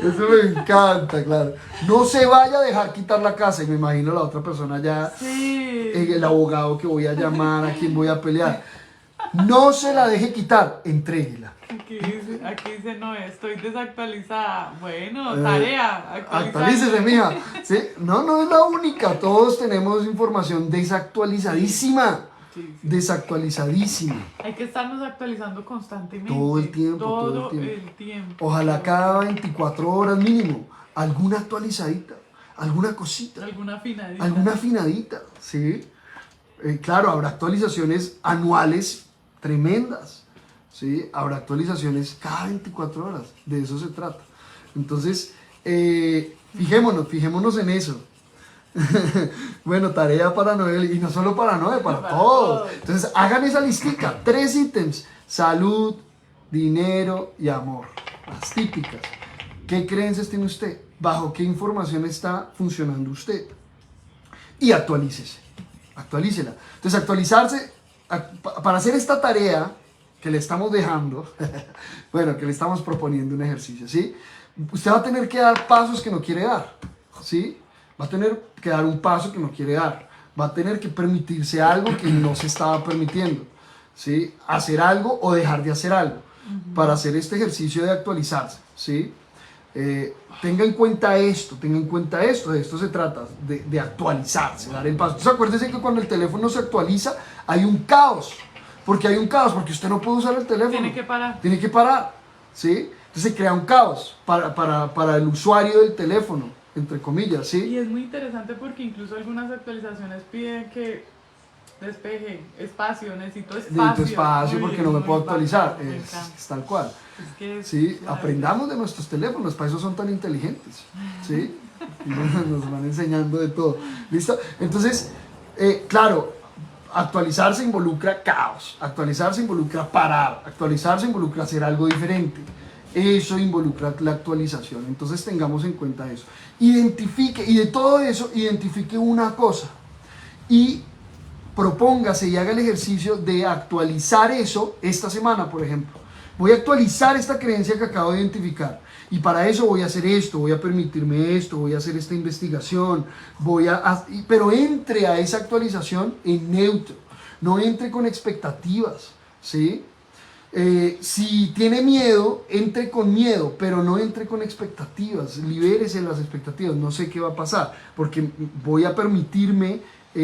Eso me encanta, claro. No se vaya a dejar quitar la casa. Y me imagino la otra persona ya, Sí. el abogado que voy a llamar, a quien voy a pelear. No se la deje quitar, entréguela. Aquí dice, no, estoy desactualizada. Bueno, tarea, Actualícese, mija. ¿Sí? No es la única. Todos tenemos información desactualizadísima. Sí. Desactualizadísima. Hay que estarnos actualizando constantemente. Todo el tiempo, Todo el tiempo. Ojalá cada 24 horas mínimo. Alguna actualizadita. Alguna cosita. Alguna afinadita. Alguna afinadita. ¿Sí? Claro, habrá actualizaciones anuales tremendas. ¿Sí? Habrá actualizaciones cada 24 horas. De eso se trata. Entonces, fijémonos en eso. Bueno, tarea para Noel, y no solo para Noel, para todos. Entonces, hagan esa listica, 3 ítems: salud, dinero y amor. Las típicas. ¿Qué creencias tiene usted? ¿Bajo qué información está funcionando usted? Y actualícese. Actualícela. Entonces, actualizarse para hacer esta tarea que le estamos dejando, bueno, que le estamos proponiendo un ejercicio, ¿sí? Usted va a tener que dar pasos que no quiere dar, ¿sí? Va a tener que dar un paso que no quiere dar. Va a tener que permitirse algo que no se estaba permitiendo, ¿sí? Hacer algo o dejar de hacer algo para hacer este ejercicio de actualizarse, ¿sí? Tenga en cuenta esto, de esto se trata, de actualizarse, dar el paso. Entonces acuérdese que cuando el teléfono se actualiza hay un caos. Porque hay un caos, porque usted no puede usar el teléfono. Tiene que parar, ¿sí? Entonces se crea un caos para el usuario del teléfono, entre comillas, ¿sí? Y es muy interesante porque incluso algunas actualizaciones piden que despeje espacio, necesito espacio. Uy, porque no me puedo actualizar. bacano, me Es encanta. tal cual. Es que Sí, la aprendamos de nuestros teléfonos, para eso son tan inteligentes, ¿sí? Nos van enseñando de todo. ¿Listo? Entonces, claro, actualizarse involucra caos, actualizarse involucra parar, actualizarse involucra hacer algo diferente. Eso involucra la actualización. Entonces tengamos en cuenta eso. Identifique, y de todo eso, identifique una cosa. Y propóngase y haga el ejercicio de actualizar eso esta semana, por ejemplo. Voy a actualizar esta creencia que acabo de identificar. Y para eso voy a hacer esto, voy a permitirme esto, voy a hacer esta investigación, pero entre a esa actualización en neutro, no entre con expectativas, ¿sí? Si tiene miedo, entre con miedo, pero no entre con expectativas, libérese las expectativas, no sé qué va a pasar, porque voy a permitirme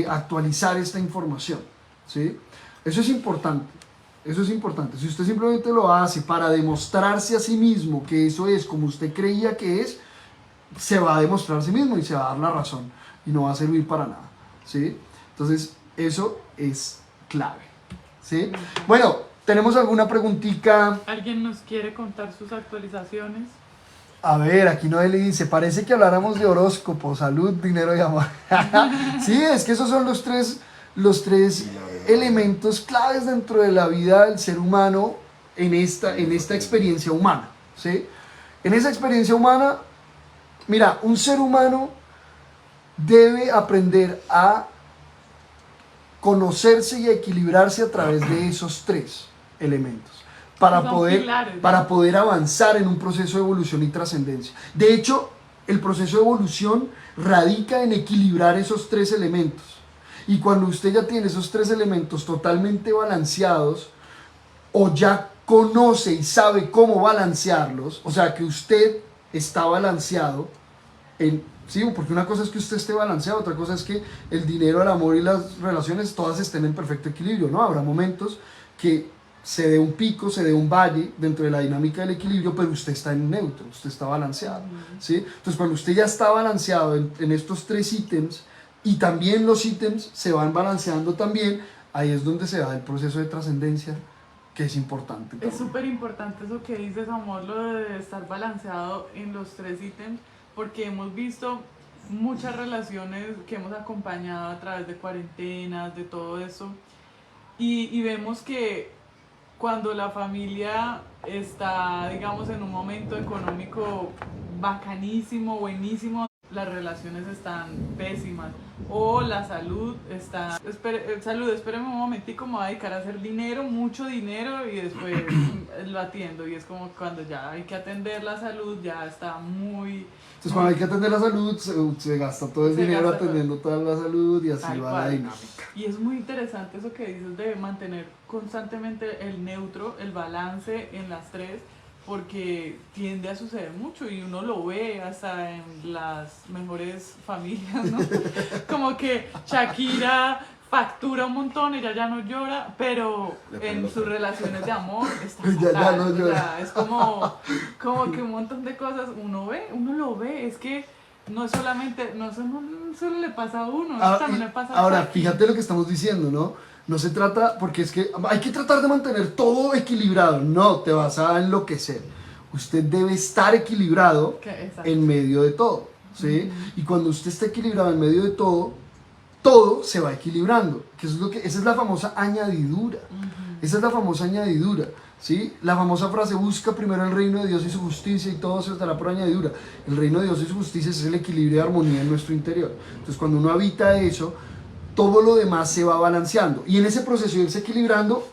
actualizar esta información, ¿sí? Eso es importante. Eso es importante. Si usted simplemente lo hace para demostrarse a sí mismo que eso es como usted creía que es, se va a demostrar a sí mismo y se va a dar la razón y no va a servir para nada, ¿sí? Entonces, eso es clave, ¿sí? Bueno, ¿tenemos alguna preguntita? ¿Alguien nos quiere contar sus actualizaciones? A ver, aquí Noel le dice, parece que habláramos de horóscopo, salud, dinero y amor. Sí, es que esos son los tres elementos claves dentro de la vida del ser humano en esta experiencia humana, ¿sí? En esa experiencia humana, mira, un ser humano debe aprender a conocerse y a equilibrarse a través de esos 3 elementos para poder avanzar en un proceso de evolución y trascendencia. De hecho, el proceso de evolución radica en equilibrar esos 3 elementos. Y cuando usted ya tiene esos 3 elementos totalmente balanceados, o ya conoce y sabe cómo balancearlos, o sea, que usted está balanceado sí, porque una cosa es que usted esté balanceado, otra cosa es que el dinero, el amor y las relaciones todas estén en perfecto equilibrio, ¿no? Habrá momentos que se dé un pico, se dé un valle dentro de la dinámica del equilibrio, pero usted está en neutro, usted está balanceado, ¿sí? Entonces, cuando usted ya está balanceado en estos 3 ítems y también los ítems se van balanceando también, ahí es donde se da el proceso de trascendencia, que es importante también. Es súper importante eso que dices, amor, lo de estar balanceado en los 3 ítems, porque hemos visto muchas relaciones que hemos acompañado a través de cuarentenas, de todo eso, y vemos que cuando la familia está, digamos, en un momento económico bacanísimo, buenísimo, las relaciones están pésimas o la salud está... salud, espérame un momentico, me voy a dedicar a hacer dinero, mucho dinero y después lo atiendo, y es como cuando ya hay que atender la salud, ya está muy... Entonces, cuando hay que atender la salud, se gasta todo el dinero atendiendo toda la salud y así va la dinámica. Y es muy interesante eso que dices de mantener constantemente el neutro, el balance en las 3, porque tiende a suceder mucho y uno lo ve hasta en las mejores familias, ¿no? Como que Shakira factura un montón, ella ya no llora, pero en sus relaciones de amor está fatal. Ya no llora. O sea, es como que un montón de cosas uno lo ve, es que no solamente, no solo le pasa a uno, también le pasa a ahora, Shakira. fíjate lo que estamos diciendo, ¿no? No se trata, porque es que hay que tratar de mantener todo equilibrado, no, te vas a enloquecer. Usted debe estar equilibrado en medio de todo, ¿sí? Y cuando usted está equilibrado en medio de todo, todo se va equilibrando, que eso es esa es la famosa añadidura, esa es la famosa añadidura, ¿sí? La famosa frase, busca primero el reino de Dios y su justicia y todo se os dará por añadidura. El reino de Dios y su justicia es el equilibrio y armonía en nuestro interior. Entonces, cuando uno habita eso, todo lo demás se va balanceando, y en ese proceso de irse equilibrando,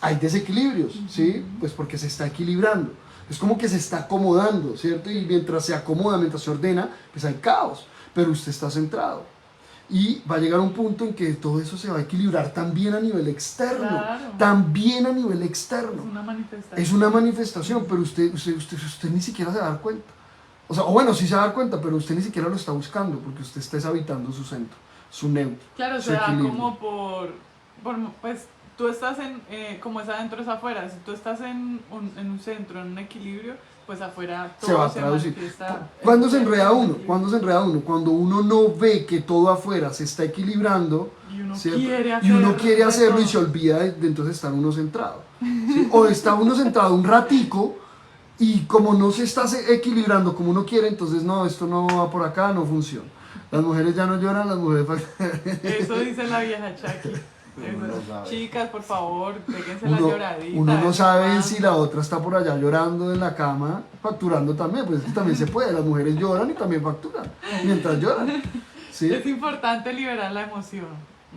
hay desequilibrios, ¿sí? Pues porque se está equilibrando, es como que se está acomodando, ¿cierto? Y mientras se acomoda, mientras se ordena, pues hay caos, pero usted está centrado. Y va a llegar un punto en que todo eso se va a equilibrar también a nivel externo. Claro. También a nivel externo. Es una manifestación. Es una manifestación, pero usted ni siquiera se va a dar cuenta. O sea, o bueno, sí se va a dar cuenta, pero usted ni siquiera lo está buscando, porque usted está habitando su centro, su neutro. Claro, su se da equilibrio. como pues tú estás como es adentro es afuera. Si tú estás en un centro, en un equilibrio, pues afuera todo se va a traducir. manifiesta. ¿Cuándo se enreda uno? ¿Cuándo se enreda uno? Cuando uno no ve que todo afuera se está equilibrando, Y uno ¿cierto? quiere Y uno quiere de hacerlo todo. y se olvida de entonces estar uno centrado, ¿sí? O está uno centrado un ratico y como no se está equilibrando como uno quiere, entonces no, esto no va por acá, no funciona. Las mujeres ya no lloran, las mujeres... Eso dice la vieja Chucky. Uno no sabe. Chicas, por favor, déjense la lloradita. Uno no sabe Ah, si la otra está por allá llorando en la cama, facturando también, pues es que también se puede, las mujeres lloran y también facturan, mientras lloran, ¿sí? Es importante liberar la emoción.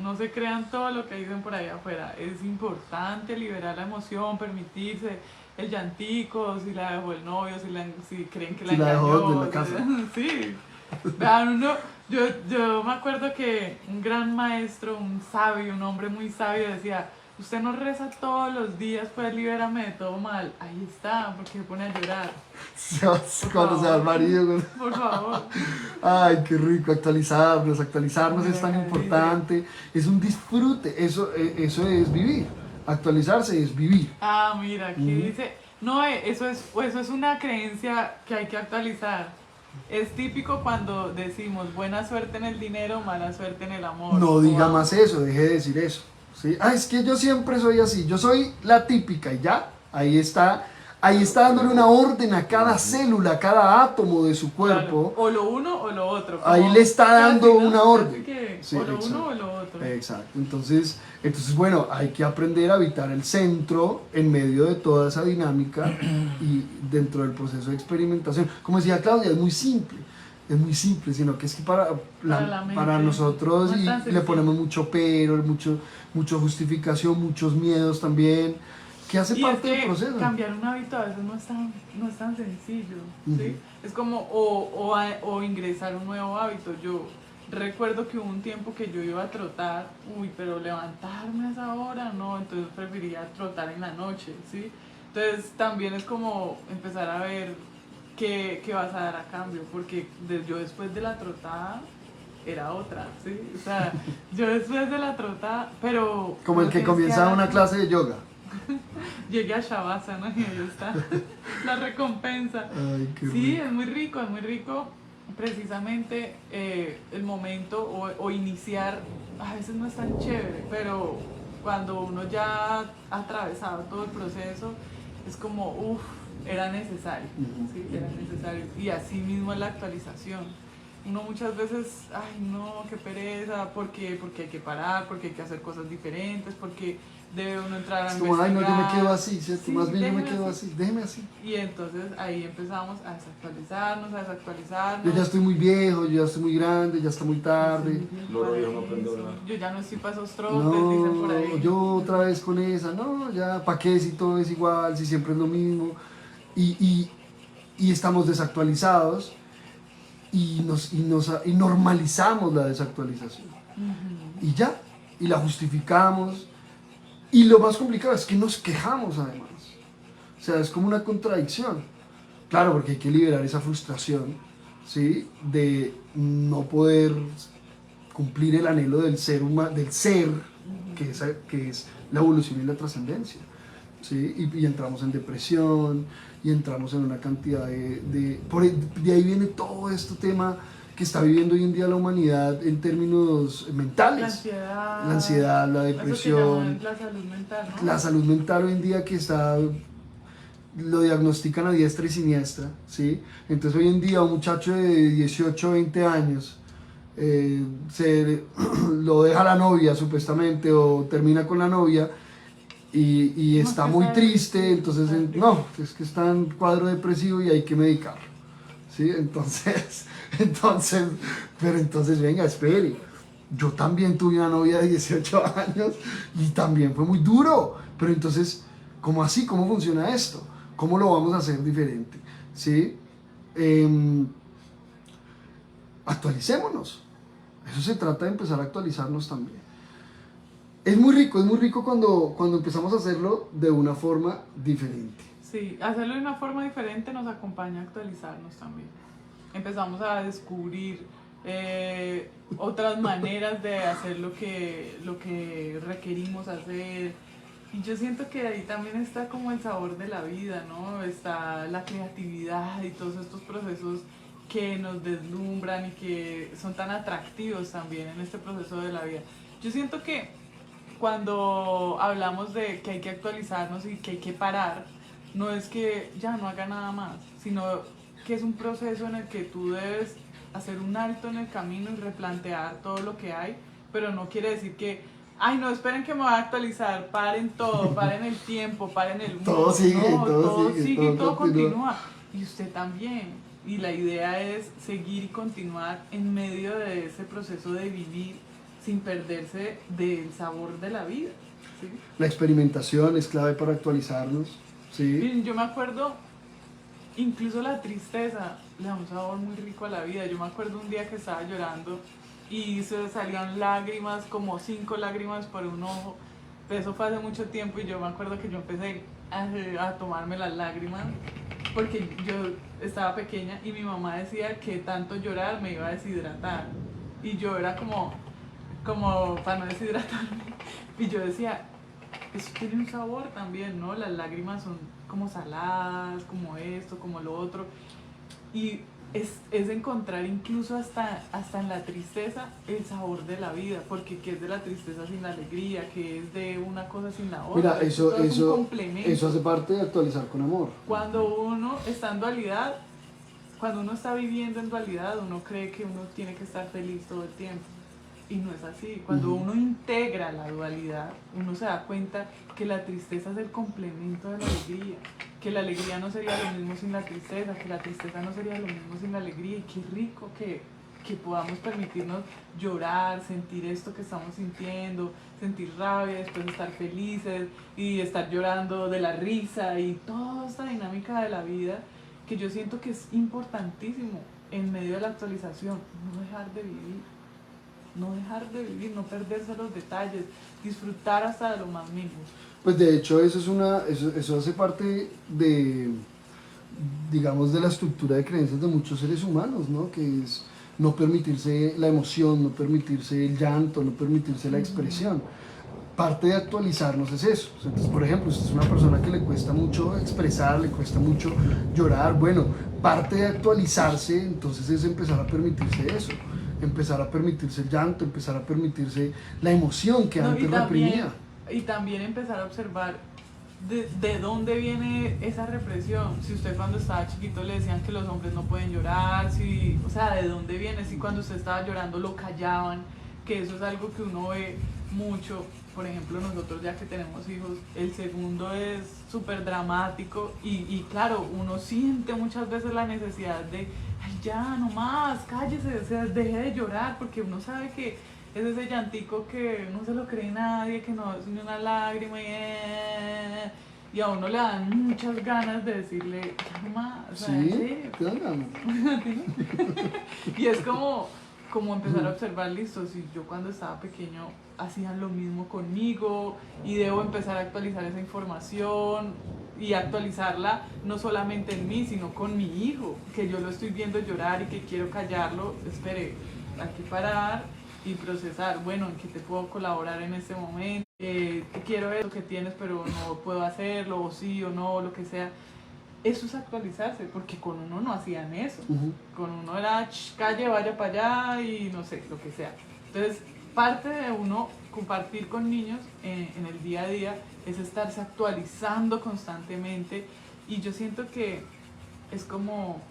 No se crean todo lo que dicen por ahí afuera. Es importante liberar la emoción, permitirse el llantico, si la dejó el novio, si creen que la Si la dejó engañó. de la casa. Sí. Vean, yo me acuerdo que un gran maestro, un sabio, un hombre muy sabio decía, usted no reza todos los días, pues libérame de todo mal. Ahí está, porque se pone a llorar. Cuando se va el marido. Por favor. Ay, qué rico, actualizarnos es tan Ay, importante, es un disfrute, eso es vivir, actualizarse es vivir. Ah, mira, aquí dice, no, eso es una creencia que hay que actualizar. Es típico cuando decimos buena suerte en el dinero, mala suerte en el amor. No diga Wow. más eso, deje de decir eso, ¿sí? Ah, es que yo siempre soy así, yo soy la típica y ya, ahí está dándole una orden a cada célula, a cada átomo de su cuerpo. Claro, o lo uno o lo otro. Ahí le está dando casi, ¿no? una orden. Que Sí, o lo exacto. uno o lo otro. Exacto, entonces, bueno, hay que aprender a habitar el centro en medio de toda esa dinámica y dentro del proceso de experimentación. Como decía Claudia, es muy simple, sino que es que para nosotros no es tan le sencillo. ponemos mucho pero, mucho justificación, muchos miedos también, que hace Y es parte del que proceso. cambiar un hábito a veces no es tan sencillo, ¿sí? Ujú. Es como o ingresar un nuevo hábito. Yo recuerdo que hubo un tiempo que yo iba a trotar, pero levantarme a esa hora, no, entonces prefería trotar en la noche, ¿sí? Entonces también es como empezar a ver qué vas a dar a cambio, porque yo después de la trotada era otra, ¿sí? O sea, yo después de la trotada, pero... Como el que tienes comienza dar una así. clase de yoga. Llegué a Shavasana y ahí está la recompensa. Ay, qué Sí, rico. es muy rico precisamente el momento o iniciar, a veces no es tan chévere, pero cuando uno ya ha atravesado todo el proceso, es como, uff, era necesario, Ujú. ¿sí? Era necesario. Y así mismo es la actualización. Uno muchas veces, ay no, qué pereza, porque hay que parar, porque hay que hacer cosas diferentes, porque debe uno entrar a Es como, ay, no, yo me quedo investigar. así, ¿cierto? Sí, Más bien yo me déjeme quedo así. así, déjeme así. Y entonces ahí empezamos a desactualizarnos, a Yo desactualizarnos. ya estoy muy viejo, yo ya estoy muy grande, ya está muy tarde. Loro viejo no aprende a hablar. Yo ya no estoy para esos trotes, dicen por No, ahí. yo otra vez con esa, no, ya, ¿para qué si todo es igual, si siempre es lo mismo? Y estamos desactualizados y normalizamos la desactualización. Y ya, y la justificamos. Y lo más complicado es que nos quejamos además. O sea, es como una contradicción. Claro, porque hay que liberar esa frustración, ¿sí? De no poder cumplir el anhelo del ser humano, del ser, que es la evolución y la trascendencia. ¿Sí? Y entramos en depresión, y entramos en una cantidad de ahí viene todo este tema que está viviendo hoy en día la humanidad en términos mentales. La ansiedad, la eso que depresión, llaman la salud mental, ¿no? la salud mental hoy en día que está, lo diagnostican a diestra y siniestra, ¿sí? Entonces hoy en día un muchacho de 18, 20 años lo deja la novia supuestamente o termina con la novia y No, está que muy sabe, triste, sí, entonces está triste. no, es que está en cuadro depresivo y hay que medicarlo, ¿sí? Entonces, pero entonces venga, espere, yo también tuve una novia de 18 años y también fue muy duro, pero entonces, ¿cómo así? ¿Cómo funciona esto? ¿Cómo lo vamos a hacer diferente? ¿Sí? Em, Actualicémonos, eso se trata de empezar a actualizarnos también. Es muy rico cuando empezamos a hacerlo de una forma diferente. Sí, hacerlo de una forma diferente nos acompaña a actualizarnos también. Empezamos a descubrir otras maneras de hacer lo que requerimos hacer. Y yo siento que ahí también está como el sabor de la vida, ¿no? Está la creatividad y todos estos procesos que nos deslumbran y que son tan atractivos también en este proceso de la vida. Yo siento que cuando hablamos de que hay que actualizarnos y que hay que parar, no es que ya no haga nada más, sino que es un proceso en el que tú debes hacer un alto en el camino y replantear todo lo que hay, pero no quiere decir que, ay, no, esperen que me voy a actualizar, paren todo, paren el tiempo, paren el mundo. Todo sigue, No, todo sigue, y todo todo continúa. continúa. Y usted también. Y la idea es seguir y continuar en medio de ese proceso de vivir sin perderse del sabor de la vida. ¿Sí? La experimentación es clave para actualizarnos, ¿sí? Miren, yo me acuerdo, incluso la tristeza le da un sabor muy rico a la vida. Yo me acuerdo un día que estaba llorando y se salían lágrimas, como 5 lágrimas por un ojo. Pero eso fue hace mucho tiempo y yo me acuerdo que yo empecé a tomarme las lágrimas porque yo estaba pequeña y mi mamá decía que tanto llorar me iba a deshidratar. Y yo era como para no deshidratarme. Y yo decía, eso tiene un sabor también, ¿no? Las lágrimas son como saladas, como esto, como lo otro. Y es encontrar incluso hasta en la tristeza el sabor de la vida, porque ¿qué es de la tristeza sin la alegría? ¿Qué es de una cosa sin la otra? Mira, Todo es un complemento. eso hace parte de actualizar con amor. Cuando uno está en dualidad, cuando uno está viviendo en dualidad, uno cree que uno tiene que estar feliz todo el tiempo. Y no es así. Cuando uno integra la dualidad, uno se da cuenta que la tristeza es el complemento de la alegría, que la alegría no sería lo mismo sin la tristeza, que la tristeza no sería lo mismo sin la alegría. Y qué rico que podamos permitirnos llorar, sentir esto que estamos sintiendo, sentir rabia, después estar felices y estar llorando de la risa y toda esta dinámica de la vida que yo siento que es importantísimo en medio de la actualización, no dejar de vivir. No dejar de vivir, no perderse los detalles, disfrutar hasta de lo más mínimo. Pues de hecho eso hace parte de, digamos, de la estructura de creencias de muchos seres humanos, ¿no? Que es no permitirse la emoción, no permitirse el llanto, no permitirse la expresión. Parte de actualizarnos es eso. Entonces, por ejemplo, si es una persona que le cuesta mucho expresar, le cuesta mucho llorar, bueno, parte de actualizarse entonces es empezar a permitirse eso, empezar a permitirse el llanto, empezar a permitirse la emoción que No, antes reprimía. y también empezar a observar de dónde viene esa represión. Si usted cuando estaba chiquito le decían que los hombres no pueden llorar, si, o sea, de dónde viene, si cuando usted estaba llorando lo callaban, que eso es algo que uno ve mucho. Por ejemplo, nosotros ya que tenemos hijos, el segundo es súper dramático y claro, uno siente muchas veces la necesidad de, ay ya, no más, cállese, o sea, deje de llorar, porque uno sabe que es ese llantico que no se lo cree nadie, que no es ni una lágrima y a uno le dan muchas ganas de decirle, ya no más, o sea, ¿en Sí, serio? te dan ganas. Y es como empezar a observar, listo, si yo cuando estaba pequeño hacían lo mismo conmigo y debo empezar a actualizar esa información y actualizarla no solamente en mí, sino con mi hijo, que yo lo estoy viendo llorar y que quiero callarlo. Espere, hay que parar y procesar, bueno, ¿en qué te puedo colaborar en este momento? Quiero eso que tienes pero no puedo hacerlo, o sí o no, o lo que sea. Eso es actualizarse, porque con uno no hacían eso. Con uno era calle, vaya para allá y no sé, lo que sea. Entonces, parte de uno compartir con niños en el día a día es estarse actualizando constantemente, y yo siento que es como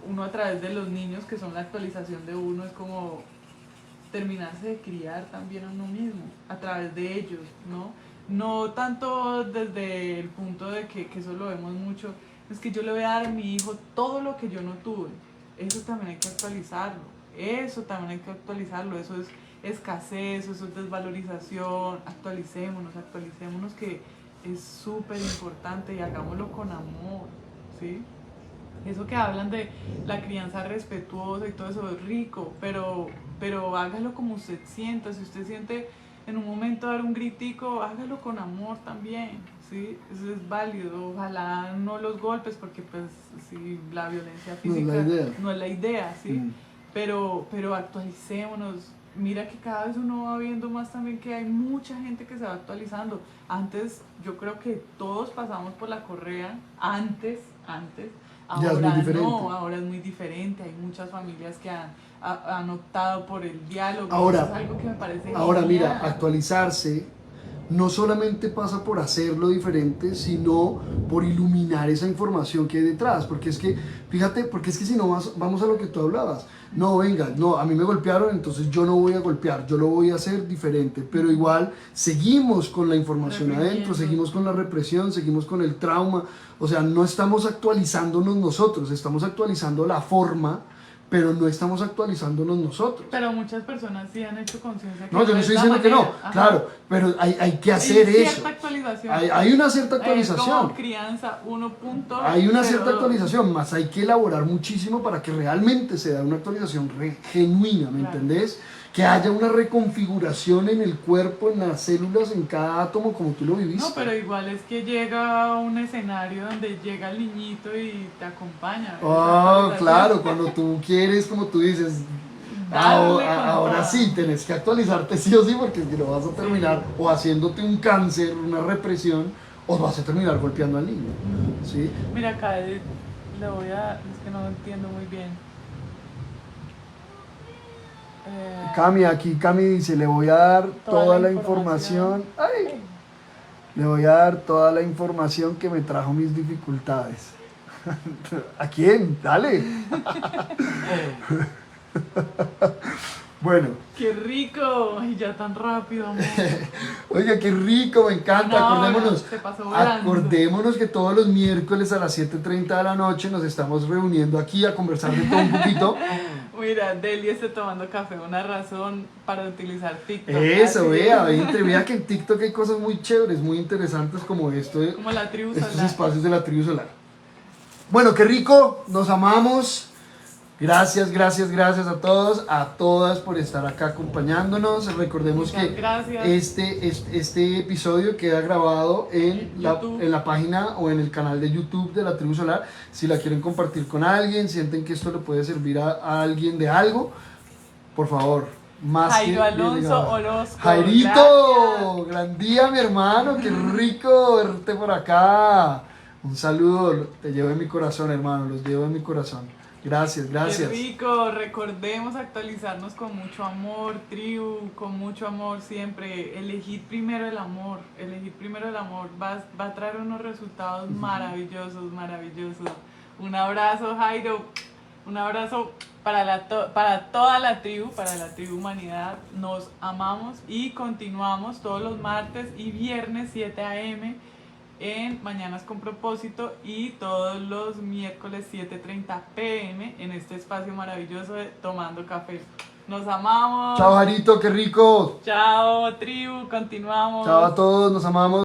uno a través de los niños, que son la actualización de uno, es como terminarse de criar también a uno mismo, a través de ellos, ¿no? No tanto desde el punto de que eso lo vemos mucho, es que yo le voy a dar a mi hijo todo lo que yo no tuve. Eso también hay que actualizarlo, eso también hay que actualizarlo, eso es escasez, eso es desvalorización. Actualicémonos, que es súper importante, y hagámoslo con amor, ¿sí? Eso que hablan de la crianza respetuosa y todo eso es rico, pero hágalo como usted sienta. Si usted siente en un momento dar un gritico, hágalo con amor también, ¿sí? Eso es válido. Ojalá no los golpes, porque pues sí, la violencia física no es la idea, ¿sí? Pero actualicémonos. Mira que cada vez uno va viendo más también que hay mucha gente que se va actualizando. Antes yo creo que todos pasamos por la correa, antes. Ahora ya es muy diferente. no, ahora es muy diferente. Hay muchas familias que han optado por el diálogo. Ahora, eso es algo que me parece ahora genial. mira, actualizarse no solamente pasa por hacerlo diferente, sino por iluminar esa información que hay detrás. Porque es que, fíjate, porque es que si no vamos a lo que tú hablabas. No, venga, no, a mí me golpearon, entonces yo no voy a golpear, yo lo voy a hacer diferente. Pero igual seguimos con la información adentro, seguimos con la represión, seguimos con el trauma. O sea, no estamos actualizándonos nosotros, estamos actualizando la forma, pero no estamos actualizándonos nosotros. Pero muchas personas sí han hecho conciencia que no, yo no estoy diciendo que no, claro, pero hay que hacer hay eso. Cierta actualización. Hay una cierta actualización. Como crianza 1.0. Hay una cierta actualización, más hay que elaborar muchísimo para que realmente se da una actualización genuina, ¿me entendés? Que haya una reconfiguración en el cuerpo, en las células, en cada átomo, como tú lo viviste. No, pero igual es que llega a un escenario donde llega el niñito y te acompaña. Oh, claro, cuando tú quieres, como tú dices, ahora sí, tenés que actualizarte sí o sí, porque si no vas a terminar o haciéndote un cáncer, una represión, o vas a terminar golpeando al niño, ¿sí? Mira, acá le voy a... es que no entiendo muy bien. Cami dice, le voy a dar toda la información. Ay, le voy a dar toda la información que me trajo mis dificultades. ¿A quién? Dale. Bueno. ¡Qué rico! Ay, ya tan rápido, amor. Oiga, qué rico, me encanta. No, acordémonos que todos los miércoles a las 7:30 de la noche nos estamos reuniendo aquí a conversar de todo un poquito. Mira, Deli está tomando café, una razón para utilizar TikTok. Eso, vea que en TikTok hay cosas muy chéveres, muy interesantes como esto, como la tribu solar. Estos espacios de la tribu solar. Bueno, qué rico, nos amamos. Gracias, gracias, gracias a todos, a todas por estar acá acompañándonos. Recordemos Muchas que gracias. este episodio queda grabado YouTube. en la página o en el canal de YouTube de la Tribu Solar. Si la quieren compartir con alguien, sienten que esto le puede servir a alguien de algo, por favor, más Jairo que Alonso bienvenido. Orozco. Jairito, gran día mi hermano, qué rico verte por acá. Un saludo, te llevo en mi corazón hermano, los llevo en mi corazón. Gracias, gracias. Qué rico, recordemos actualizarnos con mucho amor, tribu, con mucho amor siempre. Elegir primero el amor, va a traer unos resultados maravillosos, maravillosos. Un abrazo, Jairo, un abrazo para toda la tribu humanidad. Nos amamos y continuamos todos los martes y viernes 7 a.m. en Mañanas con Propósito y todos los miércoles 7:30 p.m. en este espacio maravilloso de Tomando Café. Nos amamos. Chao Jarito, qué rico. Chao, tribu, continuamos. Chao a todos, nos amamos.